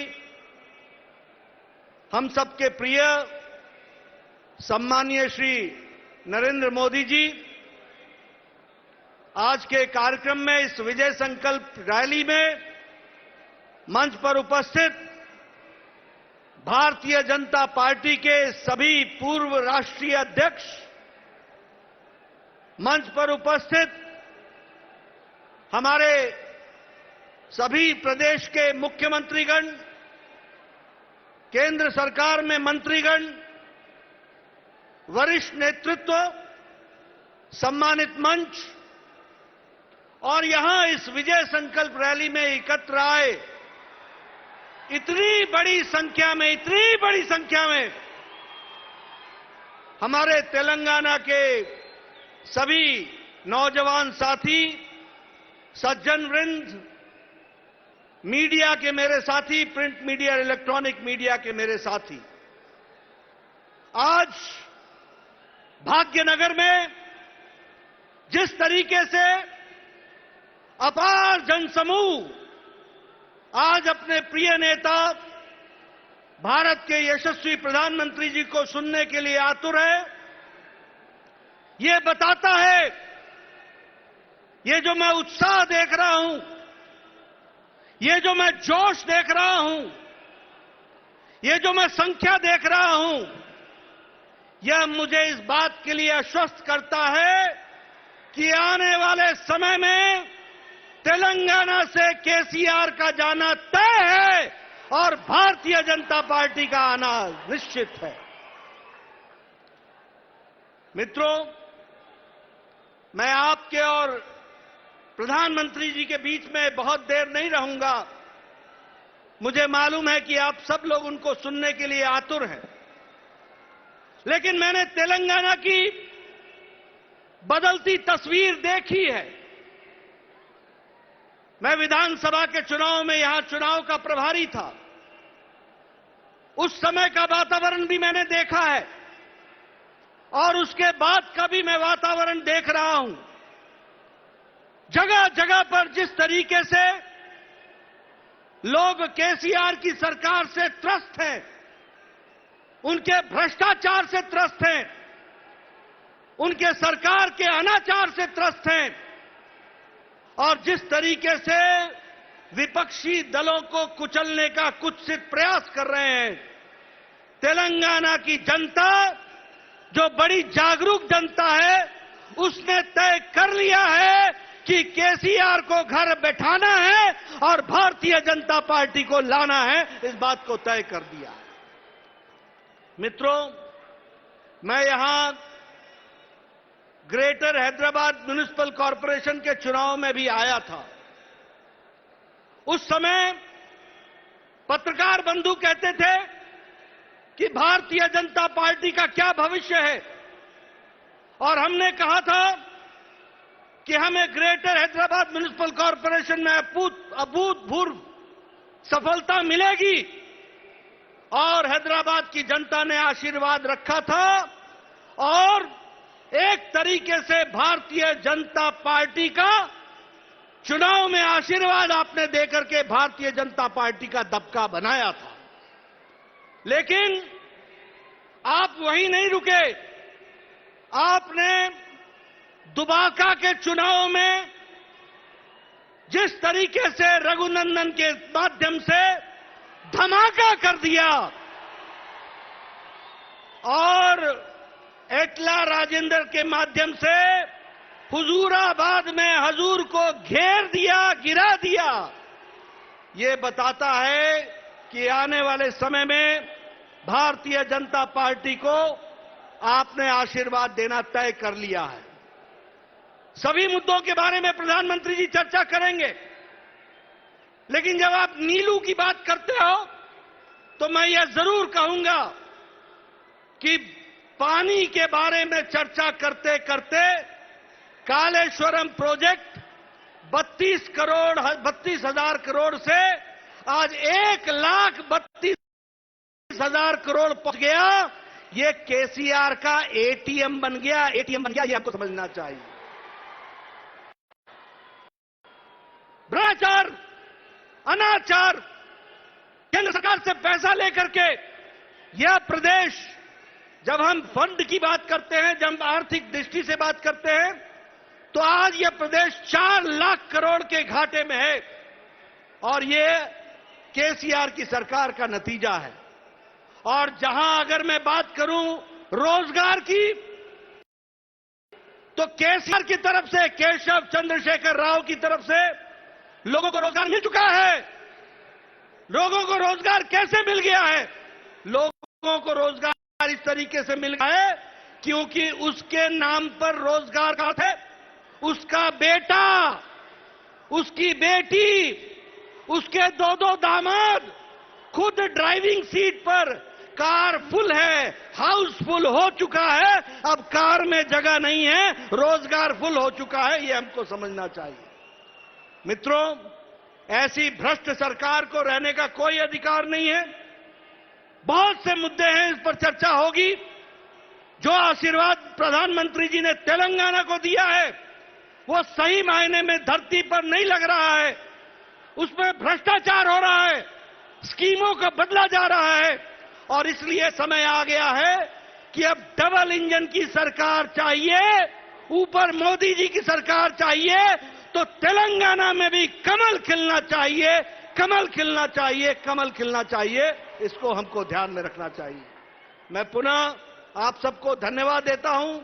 हम सबके प्रिय सम्मानीय श्री नरेंद्र मोदी जी, आज के कार्यक्रम में इस विजय संकल्प रैली में मंच पर उपस्थित भारतीय जनता पार्टी के सभी पूर्व राष्ट्रीय अध्यक्ष, मंच पर उपस्थित हमारे सभी प्रदेश के मुख्यमंत्रीगण, केंद्र सरकार में मंत्रीगण, वरिष्ठ नेतृत्व, सम्मानित मंच और यहां इस विजय संकल्प रैली में एकत्र आए इतनी बड़ी संख्या में हमारे तेलंगाना के सभी नौजवान साथी, सज्जन वृंद, मीडिया के मेरे साथी, प्रिंट मीडिया, इलेक्ट्रॉनिक मीडिया के मेरे साथी, आज भाग्यनगर में जिस तरीके से अपार जनसमूह आज अपने प्रिय नेता भारत के यशस्वी प्रधानमंत्री जी को सुनने के लिए आतुर है, ये बताता है, ये जो मैं उत्साह देख रहा हूं, ये जो मैं जोश देख रहा हूं, ये जो मैं संख्या देख रहा हूं, यह मुझे इस बात के लिए आश्वस्त करता है कि आने वाले समय में तेलंगाना से केसीआर का जाना तय है और भारतीय जनता पार्टी का आना निश्चित है. मित्रों, मैं आपके और प्रधानमंत्री जी के बीच में बहुत देर नहीं रहूंगा. मुझे मालूम है कि आप सब लोग उनको सुनने के लिए आतुर हैं, लेकिन मैंने तेलंगाना की बदलती तस्वीर देखी है. मैं विधानसभा के चुनाव में यहां चुनाव का प्रभारी था. उस समय का वातावरण भी मैंने देखा है. और उसके बाद का भी मैं वातावरण देख रहा हूं। जगह जगह पर जिस तरीके से लोग केसीआर की सरकार से त्रस्त हैं, उनके भ्रष्टाचार से त्रस्त हैं, उनके सरकार के अनाचार से त्रस्त हैं, और जिस तरीके से विपक्षी दलों को कुचलने का कुत्सित प्रयास कर रहे हैं, तेलंगाना की जनता जो बड़ी जागरूक जनता है, उसने तय कर लिया है कि केसीआर को घर बैठाना है और भारतीय जनता पार्टी को लाना है। इस बात को तय कर दिया। मित्रों, मैं यहां ग्रेटर हैदराबाद म्युनिसिपल कॉरपोरेशन के चुनाव में भी आया था। उस समय पत्रकार बंधु कहते थे कि भारतीय जनता पार्टी का क्या भविष्य है, और हमने कहा था कि हमें ग्रेटर हैदराबाद म्युनिसिपल कॉरपोरेशन में अभूतपूर्व सफलता मिलेगी, और हैदराबाद की जनता ने आशीर्वाद रखा था, और एक तरीके से भारतीय जनता पार्टी का चुनाव में आशीर्वाद आपने देकर के भारतीय जनता पार्टी का दबका बनाया था। लेकिन आप वहीं नहीं रुके। आपने दुबाका के चुनाव में जिस तरीके से रघुनंदन के माध्यम से धमाका कर दिया और एटला राजेंद्र के माध्यम से हुजूराबाद में हजूर को घेर दिया, गिरा दिया, ये बताता है कि आने वाले समय में भारतीय जनता पार्टी को आपने आशीर्वाद देना तय कर लिया है। सभी मुद्दों के बारे में प्रधानमंत्री जी चर्चा करेंगे, लेकिन जब आप नीलू की बात करते हो तो मैं यह जरूर कहूंगा कि पानी के बारे में चर्चा करते करते कालेश्वरम प्रोजेक्ट 32,000 करोड़ से आज 1,32,000 करोड़ पहुंच गया। ये केसीआर का एटीएम बन गया, ये आपको समझना चाहिए। भ्रष्टाचार, अनाचार, केंद्र सरकार से पैसा लेकर के यह प्रदेश, जब हम फंड की बात करते हैं, जब आर्थिक दृष्टि से बात करते हैं, तो आज यह प्रदेश 4 लाख करोड़ के घाटे में है, और यह केसीआर की सरकार का नतीजा है। और जहां अगर मैं बात करूं रोजगार की, तो केसीआर की तरफ से, केशव चंद्रशेखर राव की तरफ से लोगों को रोजगार मिल चुका है। लोगों को रोजगार कैसे मिल गया है? लोगों को रोजगार इस तरीके से मिल गया है क्योंकि उसके नाम पर रोजगार का अर्थ है उसका बेटा, उसकी बेटी, उसके 2 दामाद खुद ड्राइविंग सीट पर, कार फुल है, हाउस फुल हो चुका है, अब कार में जगह नहीं है, रोजगार फुल हो चुका है। ये हमको समझना चाहिए। मित्रों, ऐसी भ्रष्ट सरकार को रहने का कोई अधिकार नहीं है। बहुत से मुद्दे हैं, इस पर चर्चा होगी। जो आशीर्वाद प्रधानमंत्री जी ने तेलंगाना को दिया है, वो सही मायने में धरती पर नहीं लग रहा है। उसमें भ्रष्टाचार हो रहा है, स्कीमों का बदला जा रहा है, और इसलिए समय आ गया है कि अब डबल इंजन की सरकार चाहिए, ऊपर मोदी जी की सरकार चाहिए, तो तेलंगाना में भी कमल खिलना चाहिए, कमल खिलना चाहिए, कमल खिलना चाहिए। इसको हमको ध्यान में रखना चाहिए। मैं पुनः आप सबको धन्यवाद देता हूं,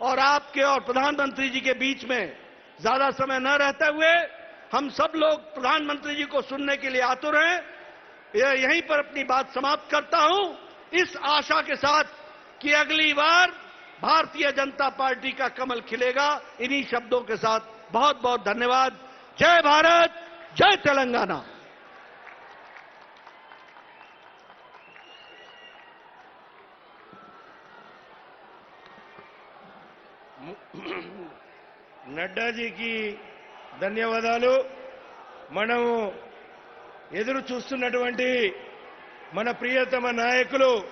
और आपके और प्रधानमंत्री जी के बीच में ज्यादा समय न रहते हुए हम सब लोग प्रधानमंत्री जी को सुनने के लिए आतुर हैं। यहीं पर अपनी बात समाप्त करता हूं, इस आशा के साथ कि अगली बार भारतीय जनता पार्टी का कमल खिलेगा। इन्हीं शब्दों के साथ बहुत बहुत धन्यवाद। जय भारत, जय तेलंगाना। నడ్డాజీకి ధన్యవాదాలు. మనము ఎదురు చూస్తున్నటువంటి మన ప్రియతమ నాయకులు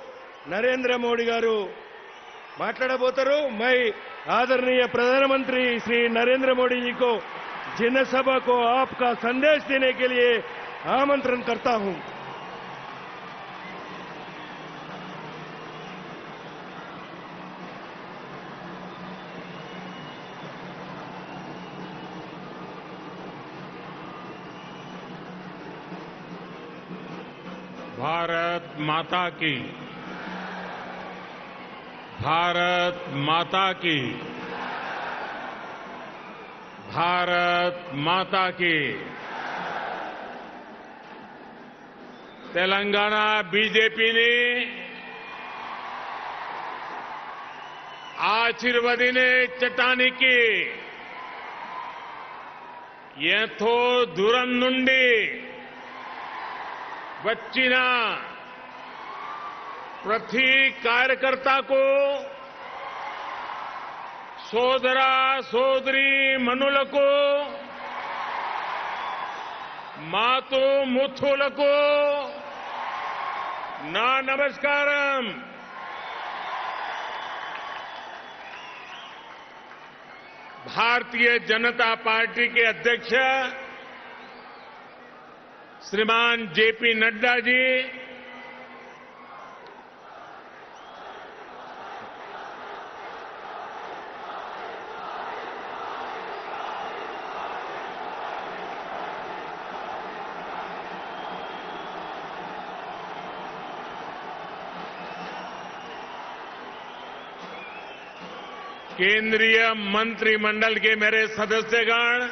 నరేంద్ర మోడీ గారు మాట్లాడబోతారు मैं आदरणीय प्रधानमंत्री श्री नरेंद्र मोदी जी को जनसभा को आपका संदेश देने के लिए आमंत्रण करता हूं। भारत माता की, भारत माता की, भारत माता की। तेलंगाना बीजेपी ने ఆశీర్వదినే చట్టానికి ఎంతో దూరం నుండి వచ్చిన ప్రతి కార్యకర్తకు సోదర సోదరి మనులకు మాతు ముత్తులకు నా నమస్కారం। भारतीय जनता पार्टी के अध्यक्ष श्रीमान जेपी नड्डा जी, केंद्रीय मंत्रिमंडल के मेरे सदस्यगण,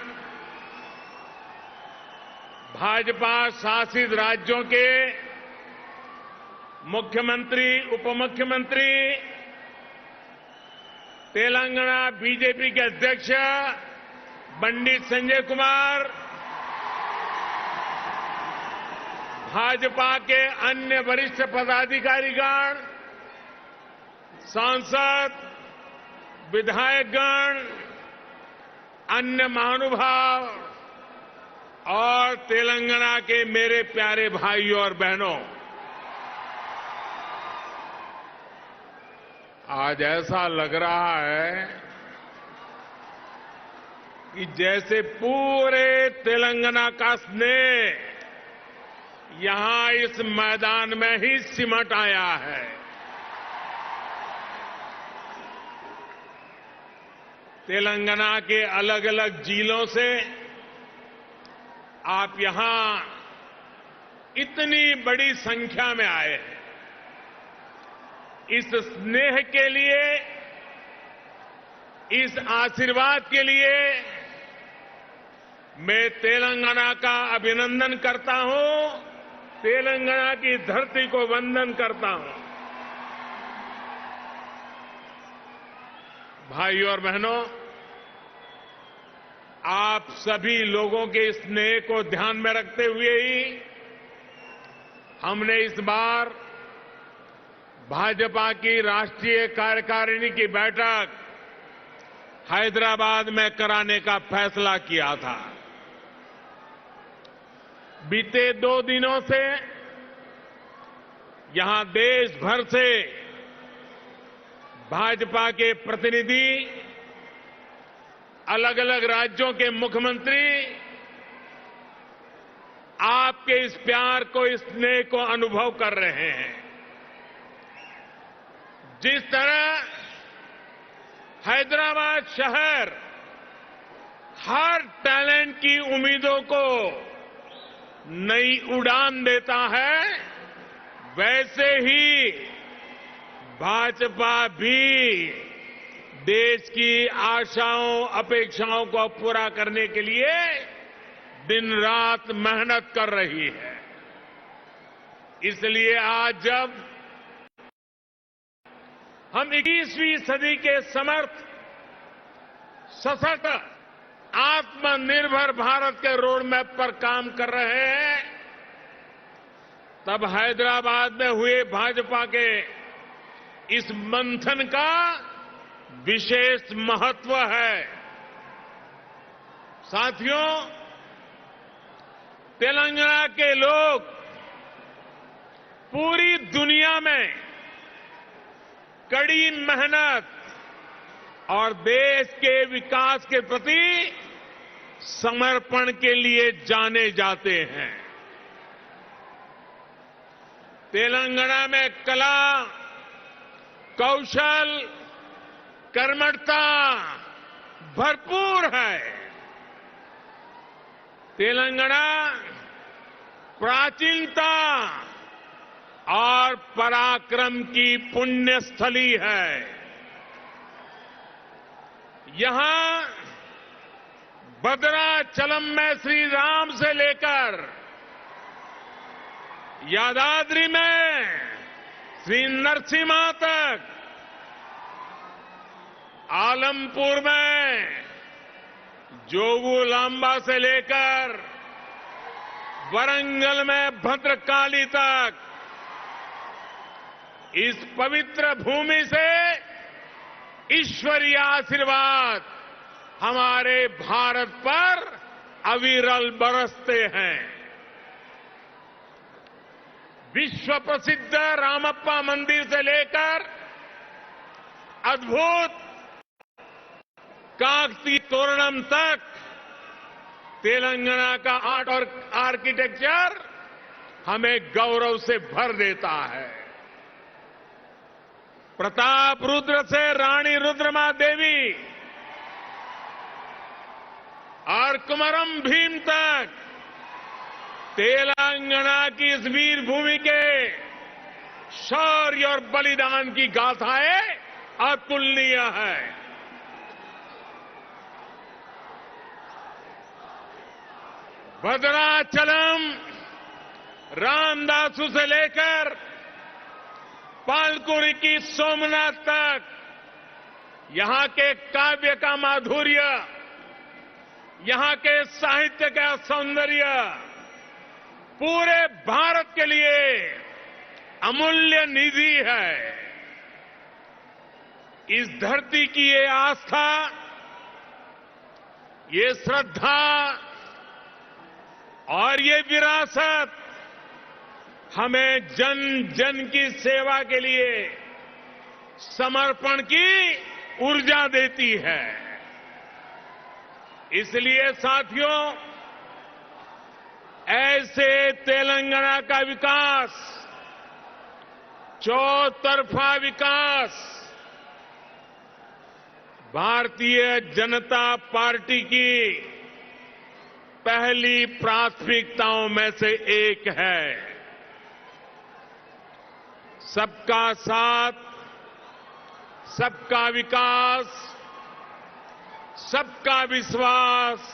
भाजपा शासित राज्यों के मुख्यमंत्री, उपमुख्यमंत्री, तेलंगाना बीजेपी के अध्यक्ष पंडित संजय कुमार, भाजपा के अन्य वरिष्ठ पदाधिकारीगण, सांसद, विधायकगण, अन्य महानुभाव और तेलंगाना के मेरे प्यारे भाइयों और बहनों, आज ऐसा लग रहा है कि जैसे पूरे तेलंगाना का स्नेह यहां इस मैदान में ही सिमट आया है। तेलंगाना के अलग अलग जिलों से आप यहां इतनी बड़ी संख्या में आए हैं। इस स्नेह के लिए, इस आशीर्वाद के लिए मैं तेलंगाना का अभिनंदन करता हूं, तेलंगाना की धरती को वंदन करता हूं। भाइयों और बहनों, आप सभी लोगों के स्नेह को ध्यान में रखते हुए ही हमने इस बार भाजपा की राष्ट्रीय कार्यकारिणी की बैठक हैदराबाद में कराने का फैसला किया था। बीते 2 दिनों से यहां देश भर से भाजपा के प्रतिनिधि, अलग अलग राज्यों के मुख्यमंत्री आपके इस प्यार को, इस स्नेह को अनुभव कर रहे हैं। जिस तरह हैदराबाद शहर हर टैलेंट की उम्मीदों को नई उड़ान देता है, वैसे ही भाजपा भी देश की आशाओं, अपेक्षाओं को पूरा करने के लिए दिन रात मेहनत कर रही है। इसलिए आज जब हम 21वीं सदी के समर्थ, सशक्त, आत्मनिर्भर भारत के रोड मैप पर काम कर रहे हैं, तब हैदराबाद में हुए भाजपा के इस मंथन का विशेष महत्व है। साथियों, तेलंगाना के लोग पूरी दुनिया में कड़ी मेहनत और देश के विकास के प्रति समर्पण के लिए जाने जाते हैं। तेलंगाना में कला, कौशल, कर्मठता भरपूर है। तेलंगाना प्राचीनता और पराक्रम की पुण्य स्थली है। यहां भद्राचलम में श्री राम से लेकर यादाद्री में श्री नरसिम्हा तक, आलमपुर में जोगुलांबा से लेकर वरंगल में भद्रकाली तक इस पवित्र भूमि से ईश्वरीय आशीर्वाद हमारे भारत पर अविरल बरसते हैं। विश्व प्रसिद्ध रामप्पा मंदिर से लेकर अद्भुत काकतीय तोरणम तक तेलंगाना का आर्ट और आर्किटेक्चर हमें गौरव से भर देता है। प्रताप रुद्र से रानी रुद्रमा देवी और कुमरम भीम तक तेलंगाना की इस वीर भूमि के शौर्य और बलिदान की गाथाएं अतुलनीय है। भद्राचलम रामदासु से लेकर पालकुरी की सोमनाथ तक यहां के काव्य का माधुर्य, यहां के साहित्य का सौंदर्य पूरे भारत के लिए अमूल्य निधि है। इस धरती की ये आस्था, ये श्रद्धा और ये विरासत हमें जन जन की सेवा के लिए समर्पण की ऊर्जा देती है। इसलिए साथियों, ऐसे तेलंगाना का विकास, चौतरफा विकास भारतीय जनता पार्टी की पहली प्राथमिकताओं में से एक है। सबका साथ, सबका विकास, सबका विश्वास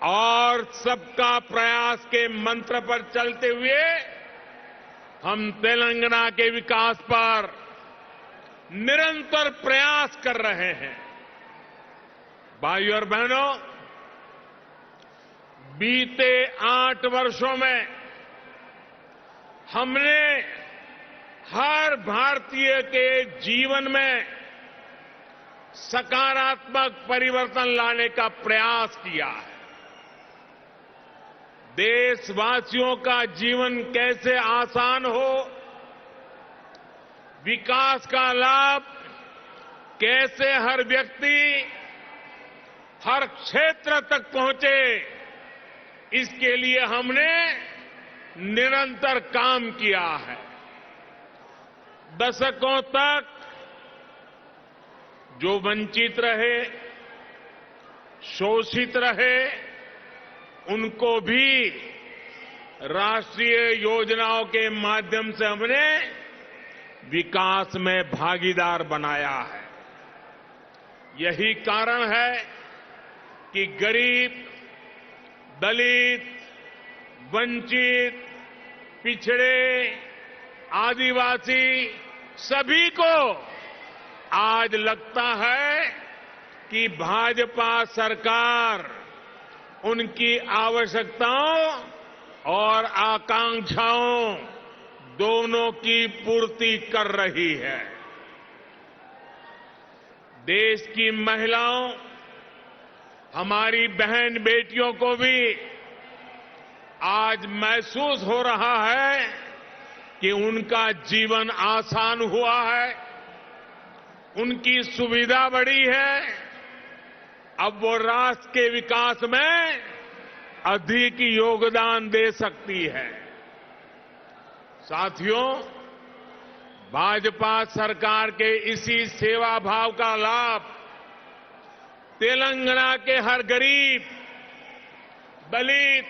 और सबका प्रयास के मंत्र पर चलते हुए हम तेलंगाना के विकास पर निरंतर प्रयास कर रहे हैं। भाइयों और बहनों, बीते 8 वर्षों में हमने हर भारतीय के जीवन में सकारात्मक परिवर्तन लाने का प्रयास किया है। देशवासियों का जीवन कैसे आसान हो, विकास का लाभ कैसे हर व्यक्ति, हर क्षेत्र तक पहुंचे, इसके लिए हमने निरंतर काम किया है। दशकों तक जो वंचित रहे, शोषित रहे, उनको भी राष्ट्रीय योजनाओं के माध्यम से हमने विकास में भागीदार बनाया है। यही कारण है कि गरीब, दलित, वंचित, पिछड़े, आदिवासी सभी को आज लगता है कि भाजपा सरकार उनकी आवश्यकताओं और आकांक्षाओं दोनों की पूर्ति कर रही है। देश की महिलाओं, हमारी बहन बेटियों को भी आज महसूस हो रहा है कि उनका जीवन आसान हुआ है, उनकी सुविधा बढ़ी है, अब वो राष्ट्र के विकास में अधिक योगदान दे सकती है। साथियों, भाजपा सरकार के इसी सेवा भाव का लाभ तेलंगाना के हर गरीब, दलित,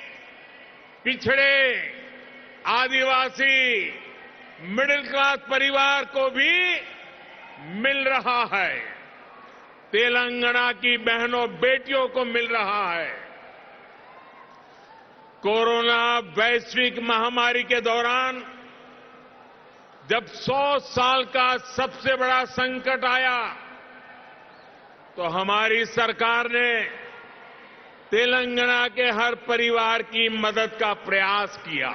पिछड़े, आदिवासी, मिडिल क्लास परिवार को भी मिल रहा है। तेलंगाना की बहनों बेटियों को मिल रहा है। कोरोना वैश्विक महामारी के दौरान जब 100 साल का सबसे बड़ा संकट आया तो हमारी सरकार ने तेलंगाना के हर परिवार की मदद का प्रयास किया।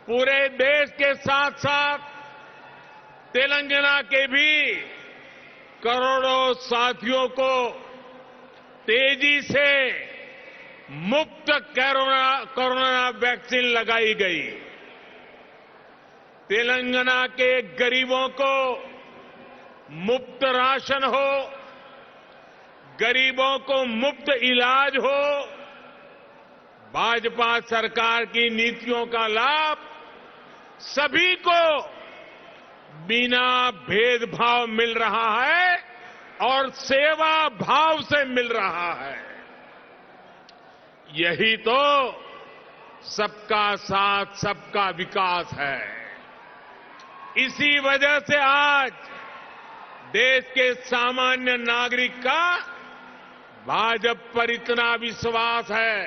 पूरे देश के साथ साथ तेलंगाना के भी करोड़ों साथियों को तेजी से मुफ्त कोरोना वैक्सीन लगाई गई। तेलंगाना के गरीबों को मुफ्त राशन हो, गरीबों को मुफ्त इलाज हो, भाजपा सरकार की नीतियों का लाभ सभी को बिना भेदभाव मिल रहा है और सेवा भाव से मिल रहा है। यही तो सबका साथ सबका विकास है। इसी वजह से आज देश के सामान्य नागरिक का भाजपा पर इतना विश्वास है।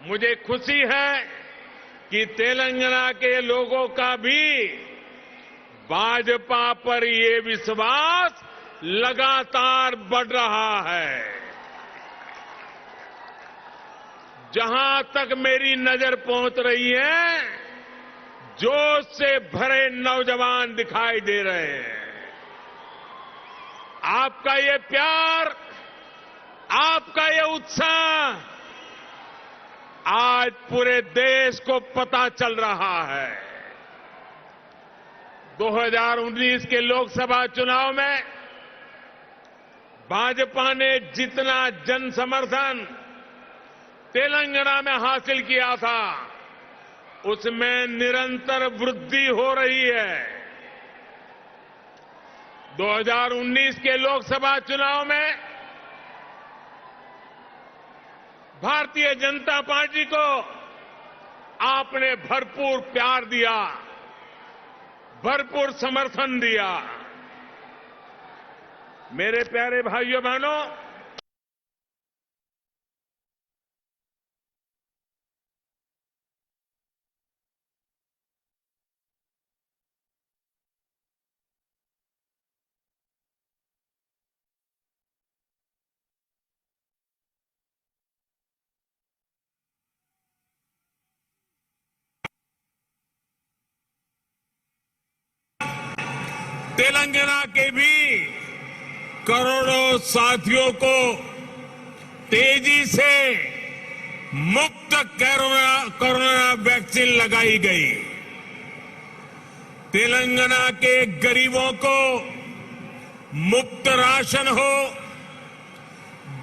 मुझे खुशी है कि तेलंगाना के लोगों का भी भाजपा पर ये विश्वास लगातार बढ़ रहा है। जहां तक मेरी नजर पहुंच रही है, जोश से भरे नौजवान दिखाई दे रहे हैं। आपका ये प्यार, आपका ये उत्साह आज पूरे देश को पता चल रहा है। 2019 के लोकसभा चुनाव में भाजपा ने जितना जन समर्थन तेलंगाना में हासिल किया था, उसमें निरंतर वृद्धि हो रही है। 2019 के लोकसभा चुनाव में भारतीय जनता पार्टी को आपने भरपूर प्यार दिया, भरपूर समर्थन दिया। मेरे प्यारे भाइयों बहनों, तेलंगाना के भी करोड़ों साथियों को तेजी से मुफ्त कोरोना वैक्सीन लगाई गई। तेलंगाना के गरीबों को मुफ्त राशन हो,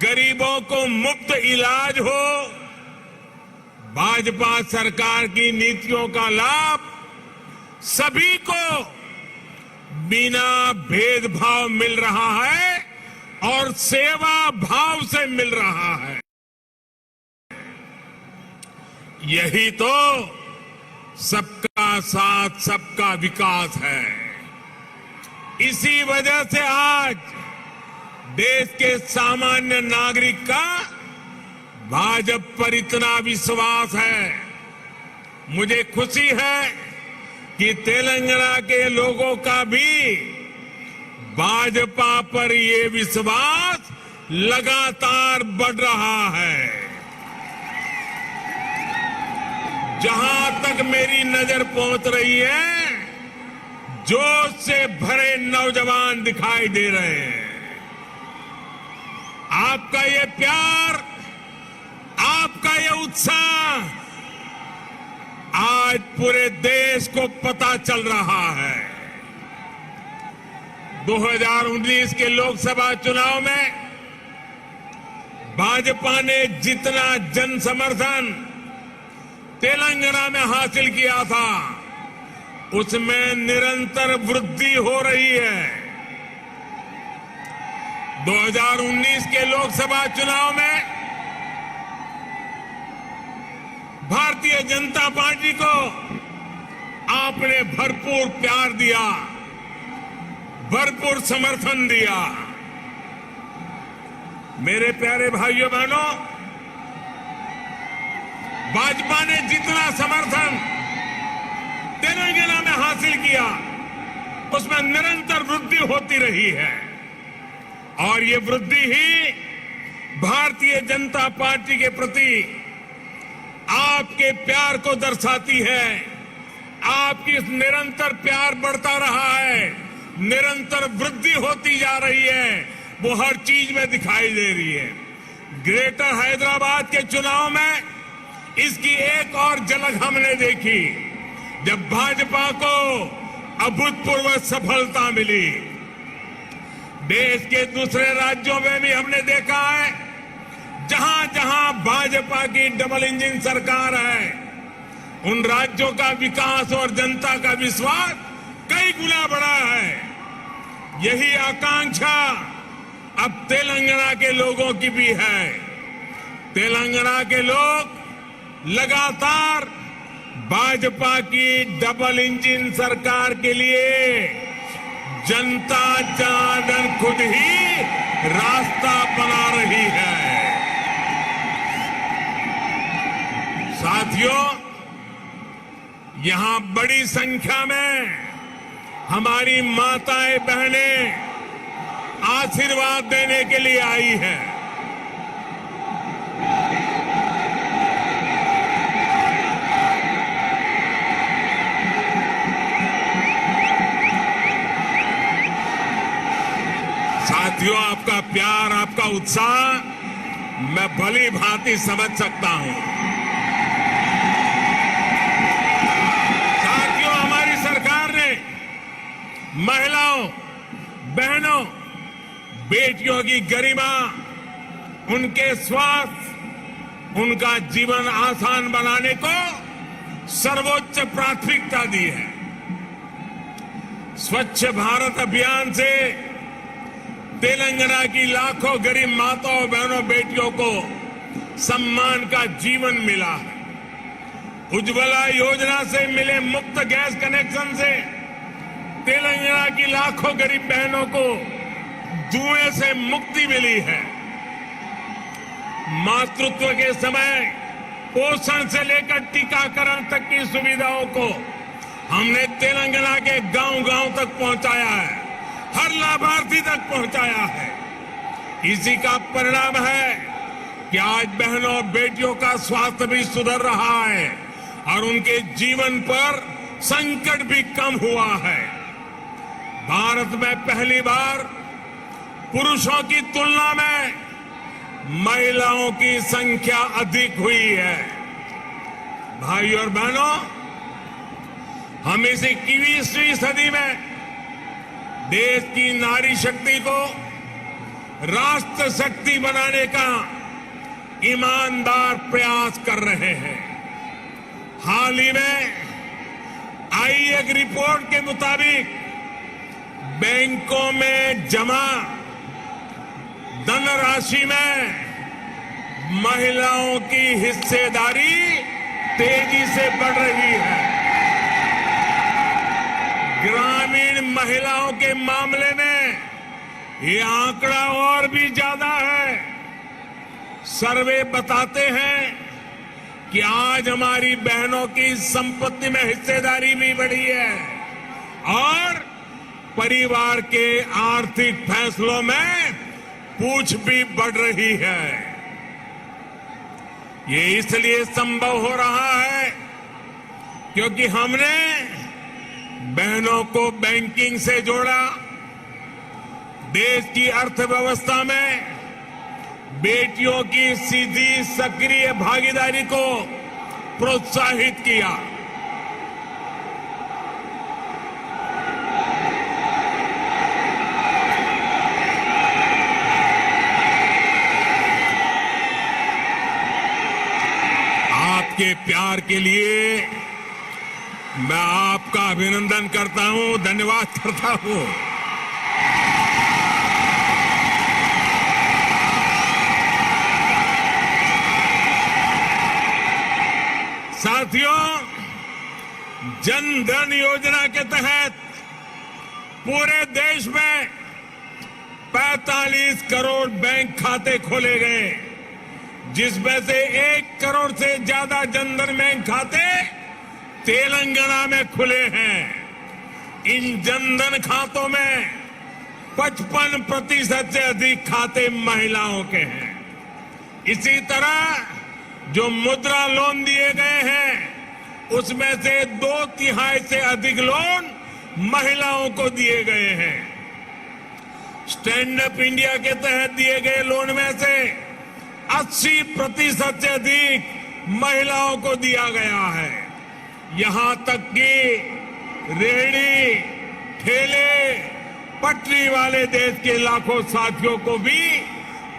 गरीबों को मुफ्त इलाज हो, भाजपा सरकार की नीतियों का लाभ सभी को बिना भेदभाव मिल रहा है और सेवा भाव से मिल रहा है। यही तो सबका साथ सबका विकास है। इसी वजह से आज देश के सामान्य नागरिक का भाजपा पर इतना विश्वास है। मुझे खुशी है कि तेलंगाना के लोगों का भी भाजपा पर ये विश्वास लगातार बढ़ रहा है। जहां तक मेरी नजर पहुंच रही है, जोश से भरे नौजवान दिखाई दे रहे हैं। आपका ये प्यार, आपका ये उत्साह आज पूरे देश को पता चल रहा है। 2019 के लोकसभा चुनाव में भाजपा ने जितना जन समर्थन तेलंगाना में हासिल किया था उसमें निरंतर वृद्धि हो रही है। 2019 के लोकसभा चुनाव में भारतीय जनता पार्टी को आपने भरपूर प्यार दिया, भरपूर समर्थन दिया। मेरे प्यारे भाइयों बहनों, भाजपा ने जितना समर्थन तेलंगाना में हासिल किया उसमें निरंतर वृद्धि होती रही है और ये वृद्धि ही भारतीय जनता पार्टी के प्रति आपके प्यार को दर्शाती है। आपकी इस निरंतर प्यार बढ़ता रहा है, निरंतर वृद्धि होती जा रही है, वो हर चीज में दिखाई दे रही है। ग्रेटर हैदराबाद के चुनाव में इसकी एक और झलक हमने देखी जब भाजपा को अभूतपूर्व सफलता मिली। देश के दूसरे राज्यों में भी हमने देखा है जहां जहां भाजपा की डबल इंजन सरकार है उन राज्यों का विकास और जनता का विश्वास कई गुना बढ़ा है। यही आकांक्षा अब तेलंगाना के लोगों की भी है। तेलंगाना के लोग लगातार भाजपा की डबल इंजन सरकार के लिए जनता जनार्दन खुद ही रास्ता बना रही है। साथियों, यहां बड़ी संख्या में हमारी माताएं बहनें आशीर्वाद देने के लिए आई हैं। साथियों, आपका प्यार, आपका उत्साह मैं भली भांति समझ सकता हूं। साथियों, हमारी सरकार ने महिलाओं, बहनों, बेटियों की गरिमा, उनके स्वास्थ्य, उनका जीवन आसान बनाने को सर्वोच्च प्राथमिकता दी है। स्वच्छ भारत अभियान से तेलंगाना की लाखों गरीब माताओं, बहनों, बेटियों को सम्मान का जीवन मिला है। उज्ज्वला योजना से मिले मुफ्त गैस कनेक्शन से तेलंगाना की लाखों गरीब बहनों को धुएं से मुक्ति मिली है। मातृत्व के समय पोषण से लेकर टीकाकरण तक की सुविधाओं को हमने तेलंगाना के गांव-गांव तक पहुंचाया है, हर लाभार्थी तक पहुंचाया है। इसी का परिणाम है कि आज बहनों और बेटियों का स्वास्थ्य भी सुधर रहा है और उनके जीवन पर संकट भी कम हुआ है। भारत में पहली बार पुरुषों की तुलना में महिलाओं की संख्या अधिक हुई है। भाइयों और बहनों, हम इस 21वीं सदी में देश की नारी शक्ति को राष्ट्र शक्ति बनाने का ईमानदार प्रयास कर रहे हैं। हाल ही में आई एक रिपोर्ट के मुताबिक बैंकों में जमा धनराशि में महिलाओं की हिस्सेदारी तेजी से बढ़ रही है। ग्रामीण महिलाओं के मामले में ये आंकड़ा और भी ज्यादा है। सर्वे बताते हैं कि आज हमारी बहनों की संपत्ति में हिस्सेदारी भी बढ़ी है और परिवार के आर्थिक फैसलों में पूछ भी बढ़ रही है। ये इसलिए संभव हो रहा है क्योंकि हमने बहनों को बैंकिंग से जोड़ा, देश की अर्थव्यवस्था में बेटियों की सीधी सक्रिय भागीदारी को प्रोत्साहित किया। आपके प्यार के लिए मैं आपका अभिनंदन करता हूं, धन्यवाद करता हूं। साथियों, जन धन योजना के तहत पूरे देश में 45 करोड़ बैंक खाते खोले गए, जिसमें से 1 करोड़ से ज्यादा जनधन बैंक खाते तेलंगाना में खुले हैं। इन जनधन खातों में 55% से अधिक खाते महिलाओं के हैं। इसी तरह जो मुद्रा लोन दिए गए हैं, उसमें से 2/3 से अधिक लोन महिलाओं को दिए गए हैं। स्टैंड अप इंडिया के तहत दिए गए लोन में से 80% से अधिक महिलाओं को दिया गया है। यहां तक कि रेहड़ी, ठेले, पटरी वाले देश के लाखों साथियों को भी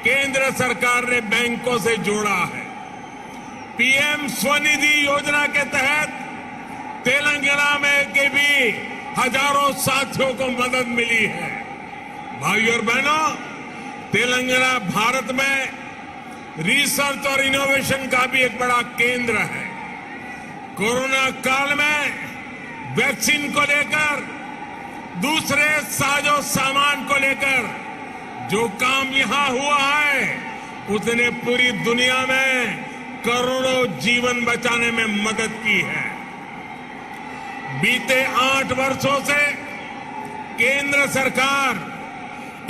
केंद्र सरकार ने बैंकों से जोड़ा है। पीएम स्वनिधि योजना के तहत तेलंगाना में के भी हजारों साथियों को मदद मिली है। भाइयों और बहनों, तेलंगाना भारत में रिसर्च और इनोवेशन का भी एक बड़ा केंद्र है। कोरोना काल में वैक्सीन को लेकर, दूसरे साजो सामान को लेकर जो काम यहां हुआ है, उसने पूरी दुनिया में करोड़ों जीवन बचाने में मदद की है। बीते 8 वर्षों से केंद्र सरकार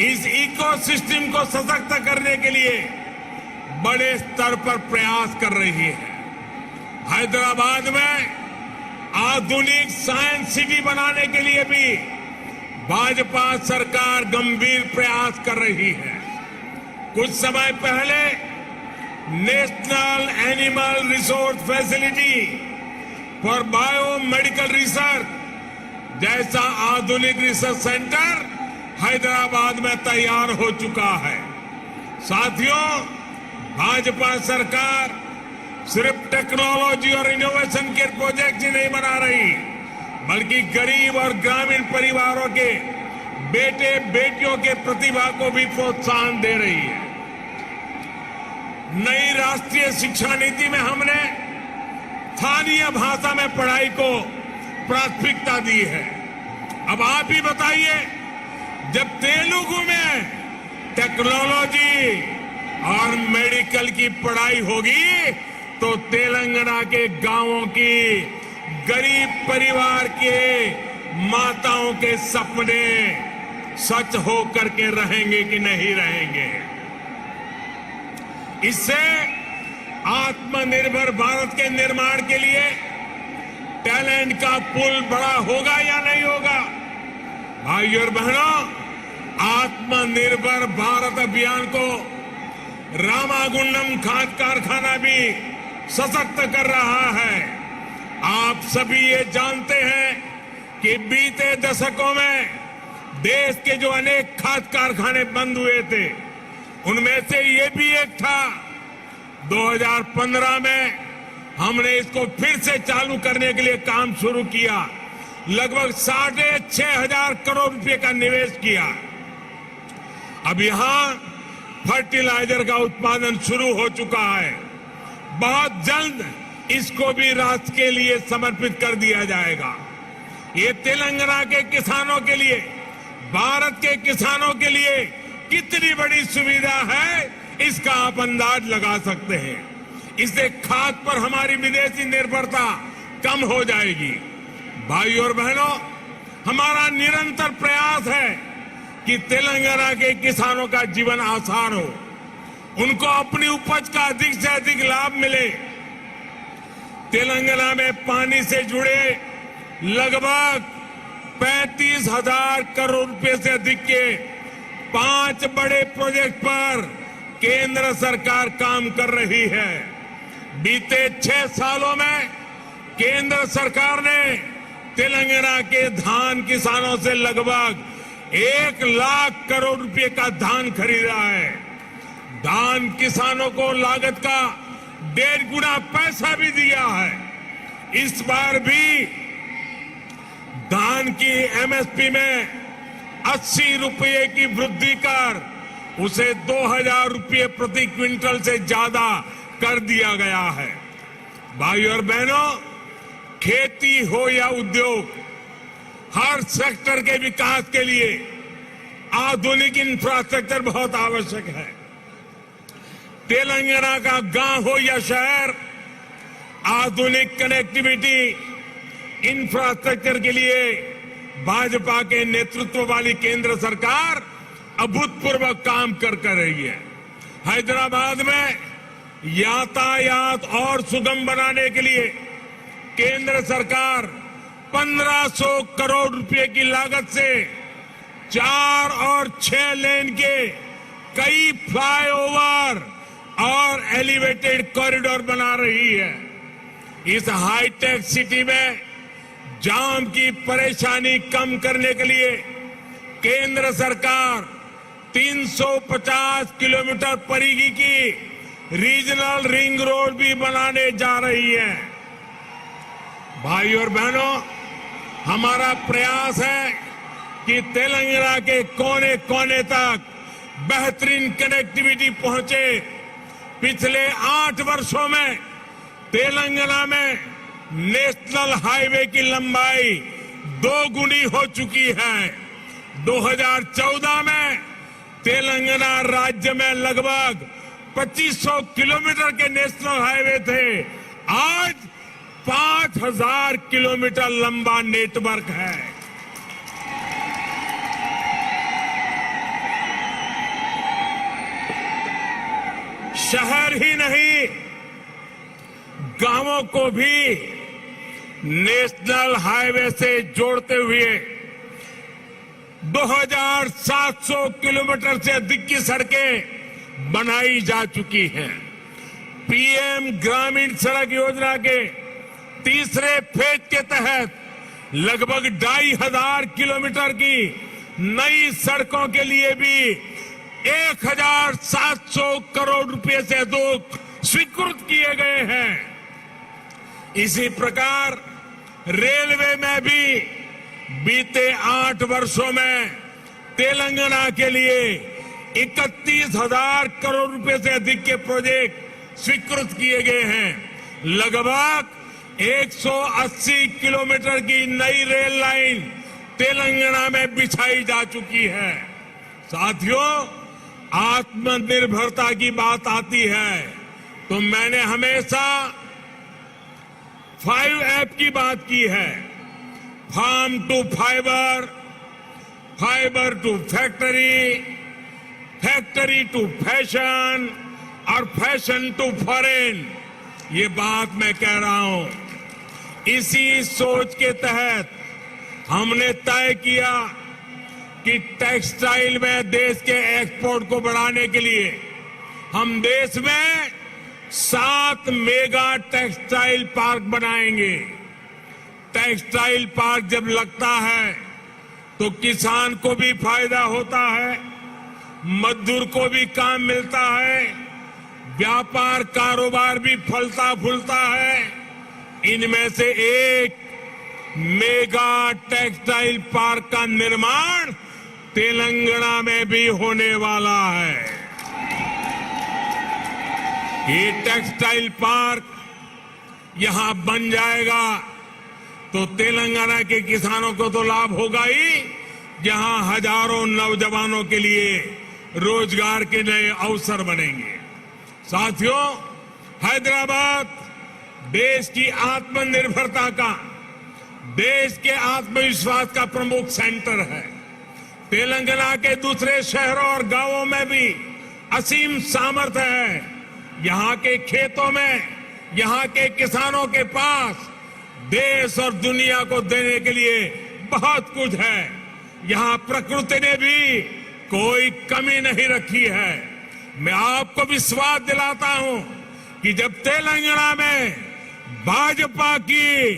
इस इकोसिस्टम को सशक्त करने के लिए बड़े स्तर पर प्रयास कर रही है। हैदराबाद में आधुनिक साइंस सिटी बनाने के लिए भी भाजपा सरकार गंभीर प्रयास कर रही है। कुछ समय पहले national animal resource facility for biomedical research जैसा आधुनिक रिसर्च सेंटर हैदराबाद में तैयार हो चुका है। साथियों, भाजपा सरकार सिर्फ टेक्नोलॉजी और इनोवेशन के प्रोजेक्ट ही नहीं बना रही, बल्कि गरीब और ग्रामीण परिवारों के बेटे बेटियों के प्रतिभा को भी प्रोत्साहन दे रही है। नई राष्ट्रीय शिक्षा नीति में हमने स्थानीय भाषा में पढ़ाई को प्राथमिकता दी है। अब आप ही बताइए, जब तेलुगु में टेक्नोलॉजी और मेडिकल की पढ़ाई होगी तो तेलंगाना के गांवों की गरीब परिवार के माताओं के सपने सच हो करके रहेंगे कि नहीं रहेंगे। इससे आत्मनिर्भर भारत के निर्माण के लिए टैलेंट का पुल बड़ा होगा या नहीं होगा? भाइयों और बहनों, आत्मनिर्भर भारत अभियान को रामागुंडम खाद कारखाना भी सशक्त कर रहा है। आप सभी ये जानते हैं कि बीते दशकों में देश के जो अनेक खाद कारखाने बंद हुए थे, उनमें से ये भी एक था। 2015 में हमने इसको फिर से चालू करने के लिए काम शुरू किया। लगभग 6,500 करोड़ रुपए का निवेश किया। अब यहां फर्टिलाइजर का उत्पादन शुरू हो चुका है। बहुत जल्द इसको भी राष्ट्र के लिए समर्पित कर दिया जाएगा। ये तेलंगाना के किसानों के लिए, भारत के किसानों के लिए कितनी बड़ी सुविधा है, इसका आप अंदाज लगा सकते हैं। इससे खाद पर हमारी विदेशी निर्भरता कम हो जाएगी। भाइयों और बहनों, हमारा निरंतर प्रयास है कि तेलंगाना के किसानों का जीवन आसान हो, उनको अपनी उपज का अधिक से अधिक लाभ मिले। तेलंगाना में पानी से जुड़े लगभग 35,000 करोड़ रुपए से अधिक के 5 बड़े प्रोजेक्ट पर केंद्र सरकार काम कर रही है। बीते 6 सालों में केंद्र सरकार ने तेलंगाना के धान किसानों से लगभग 1 लाख करोड़ रुपए का धान खरीदा है। धान किसानों को लागत का 1.5 गुना पैसा भी दिया है। इस बार भी धान की एमएसपी में 80 रुपये की वृद्धि कर उसे 2000 रुपये प्रति क्विंटल से ज्यादा कर दिया गया है। भाइयों और बहनों, खेती हो या उद्योग, हर सेक्टर के विकास के लिए आधुनिक इंफ्रास्ट्रक्चर बहुत आवश्यक है। तेलंगाना का गांव हो या शहर, आधुनिक कनेक्टिविटी इंफ्रास्ट्रक्चर के लिए भाजपा के नेतृत्व वाली केंद्र सरकार अभूतपूर्व काम कर रही है। हैदराबाद में यातायात और सुगम बनाने के लिए केंद्र सरकार 1500 करोड़ रुपए की लागत से 4 और 6 लेन के कई फ्लाईओवर और एलिवेटेड कॉरिडोर बना रही है। इस हाईटेक सिटी में जाम की परेशानी कम करने के लिए केंद्र सरकार 350 किलोमीटर परिधि की रीजनल रिंग रोड भी बनाने जा रही है। भाइयों और बहनों, हमारा प्रयास है कि तेलंगाना के कोने कोने तक बेहतरीन कनेक्टिविटी पहुंचे। पिछले 8 वर्षों में तेलंगाना में नेशनल हाईवे की लंबाई 2 गुनी हो चुकी है। 2014 में तेलंगाना राज्य में लगभग 2500 किलोमीटर के नेशनल हाईवे थे। आज 5000 किलोमीटर लंबा नेटवर्क है। शहर ही नहीं, गांवों को भी नेशनल हाईवे से जोड़ते हुए 2700 किलोमीटर से अधिक की सड़कें बनाई जा चुकी हैं। पीएम ग्रामीण सड़क योजना के तीसरे फेज के तहत लगभग 2500 किलोमीटर की नई सड़कों के लिए भी 1700 करोड़ रुपए से अधिक स्वीकृत किए गए हैं। इसी प्रकार रेलवे में भी बीते 8 वर्षों में तेलंगाना के लिए 31,000 करोड़ रुपए से अधिक के प्रोजेक्ट स्वीकृत किए गए हैं। लगभग 180 किलोमीटर की नई रेल लाइन तेलंगाना में बिछाई जा चुकी है। साथियों, आत्मनिर्भरता की बात आती है तो मैंने हमेशा 5 की बात की है। Farm to fibre, fibre to factory, factory to fashion और फैशन टू फॉरेन। ये बात मैं कह रहा हूं। इसी सोच के तहत हमने तय किया कि टेक्सटाइल में देश के एक्सपोर्ट को बढ़ाने के लिए हम देश में 7 मेगा टेक्सटाइल पार्क बनाएंगे। टेक्सटाइल पार्क जब लगता है तो किसान को भी फायदा होता है, मजदूर को भी काम मिलता है, व्यापार कारोबार भी फलता फूलता है। इनमें से एक मेगा टेक्सटाइल पार्क का निर्माण तेलंगाना में भी होने वाला है। ये टेक्सटाइल पार्क यहां बन जाएगा तो तेलंगाना के किसानों को तो लाभ होगा ही, जहां हजारों नौजवानों के लिए रोजगार के नए अवसर बनेंगे। साथियों, हैदराबाद देश की आत्मनिर्भरता का, देश के आत्मविश्वास का प्रमुख सेंटर है। तेलंगाना के दूसरे शहरों और गांवों में भी असीम सामर्थ्य है। यहां के खेतों में, यहां के किसानों के पास देश और दुनिया को देने के लिए बहुत कुछ है। यहां प्रकृति ने भी कोई कमी नहीं रखी है। मैं आपको विश्वास दिलाता हूं कि जब तेलंगाना में भाजपा की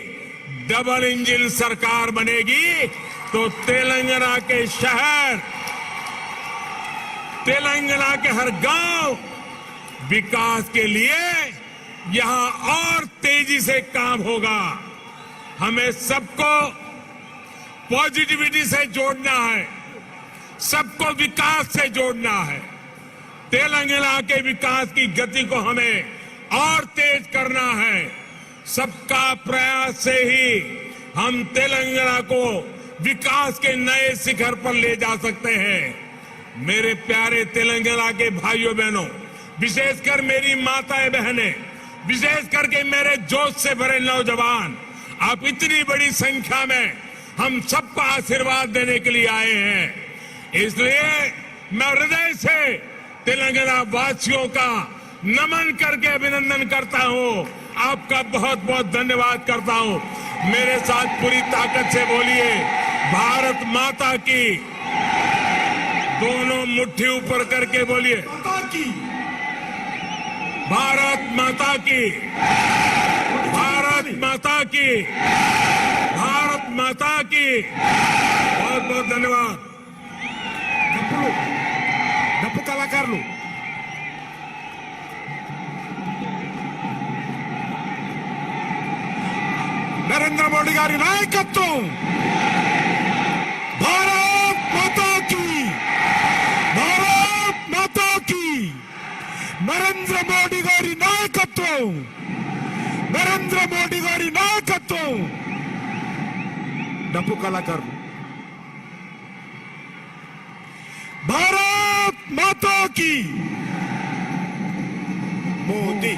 डबल इंजन सरकार बनेगी तो तेलंगाना के शहर, तेलंगाना के हर गांव विकास के लिए यहां और तेजी से काम होगा। हमें सबको पॉजिटिविटी से जोड़ना है, सबको विकास से जोड़ना है। तेलंगाना के विकास की गति को हमें और तेज करना है। सबका प्रयास से ही हम तेलंगाना को विकास के नए शिखर पर ले जा सकते हैं। मेरे प्यारे तेलंगाना के भाइयों बहनों, विशेषकर मेरी माताएं बहनें, विशेष करके मेरे जोश से भरे नौजवान, आप इतनी बड़ी संख्या में हम सबको आशीर्वाद देने के लिए आए हैं। इसलिए मैं हृदय से तेलंगाना वासियों का नमन करके अभिनंदन करता हूं। आपका बहुत बहुत धन्यवाद करता हूं। मेरे साथ पूरी ताकत से बोलिए, भारत माता की। दोनों मुट्ठी ऊपर करके बोलिए, भारत माता की, भारत माता की, भारत माता की। बहुत बहुत धन्यवाद। డప్పు కళాకారులు నరేంద్ర మోడీ గారి నాయకత్వం, భారత్ మాతా కీ, భారత్ మాతా కీ। నరేంద్ర మోడీ గారి నాయకత్వం, నరేంద్ర మోడీ గారి నాయకత్వం। డప్పు కళాకారులు भारत माता की। मोदी,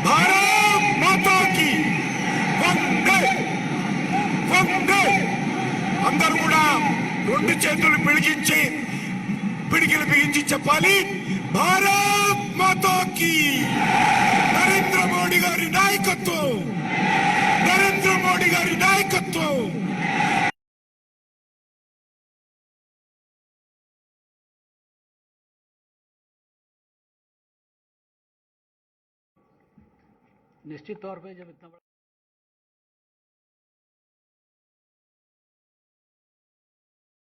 भारत माता की। వందే వందే। అందరూ కూడా రెండు చేతులు పిడికిలు బిగించి చెప్పాలి, భారత్ మాతా की। నరేంద్ర మోడీ గారి నాయకత్వం, నరేంద్ర మోడీ గారి నాయకత్వం। निश्चित तौर पे जब इतना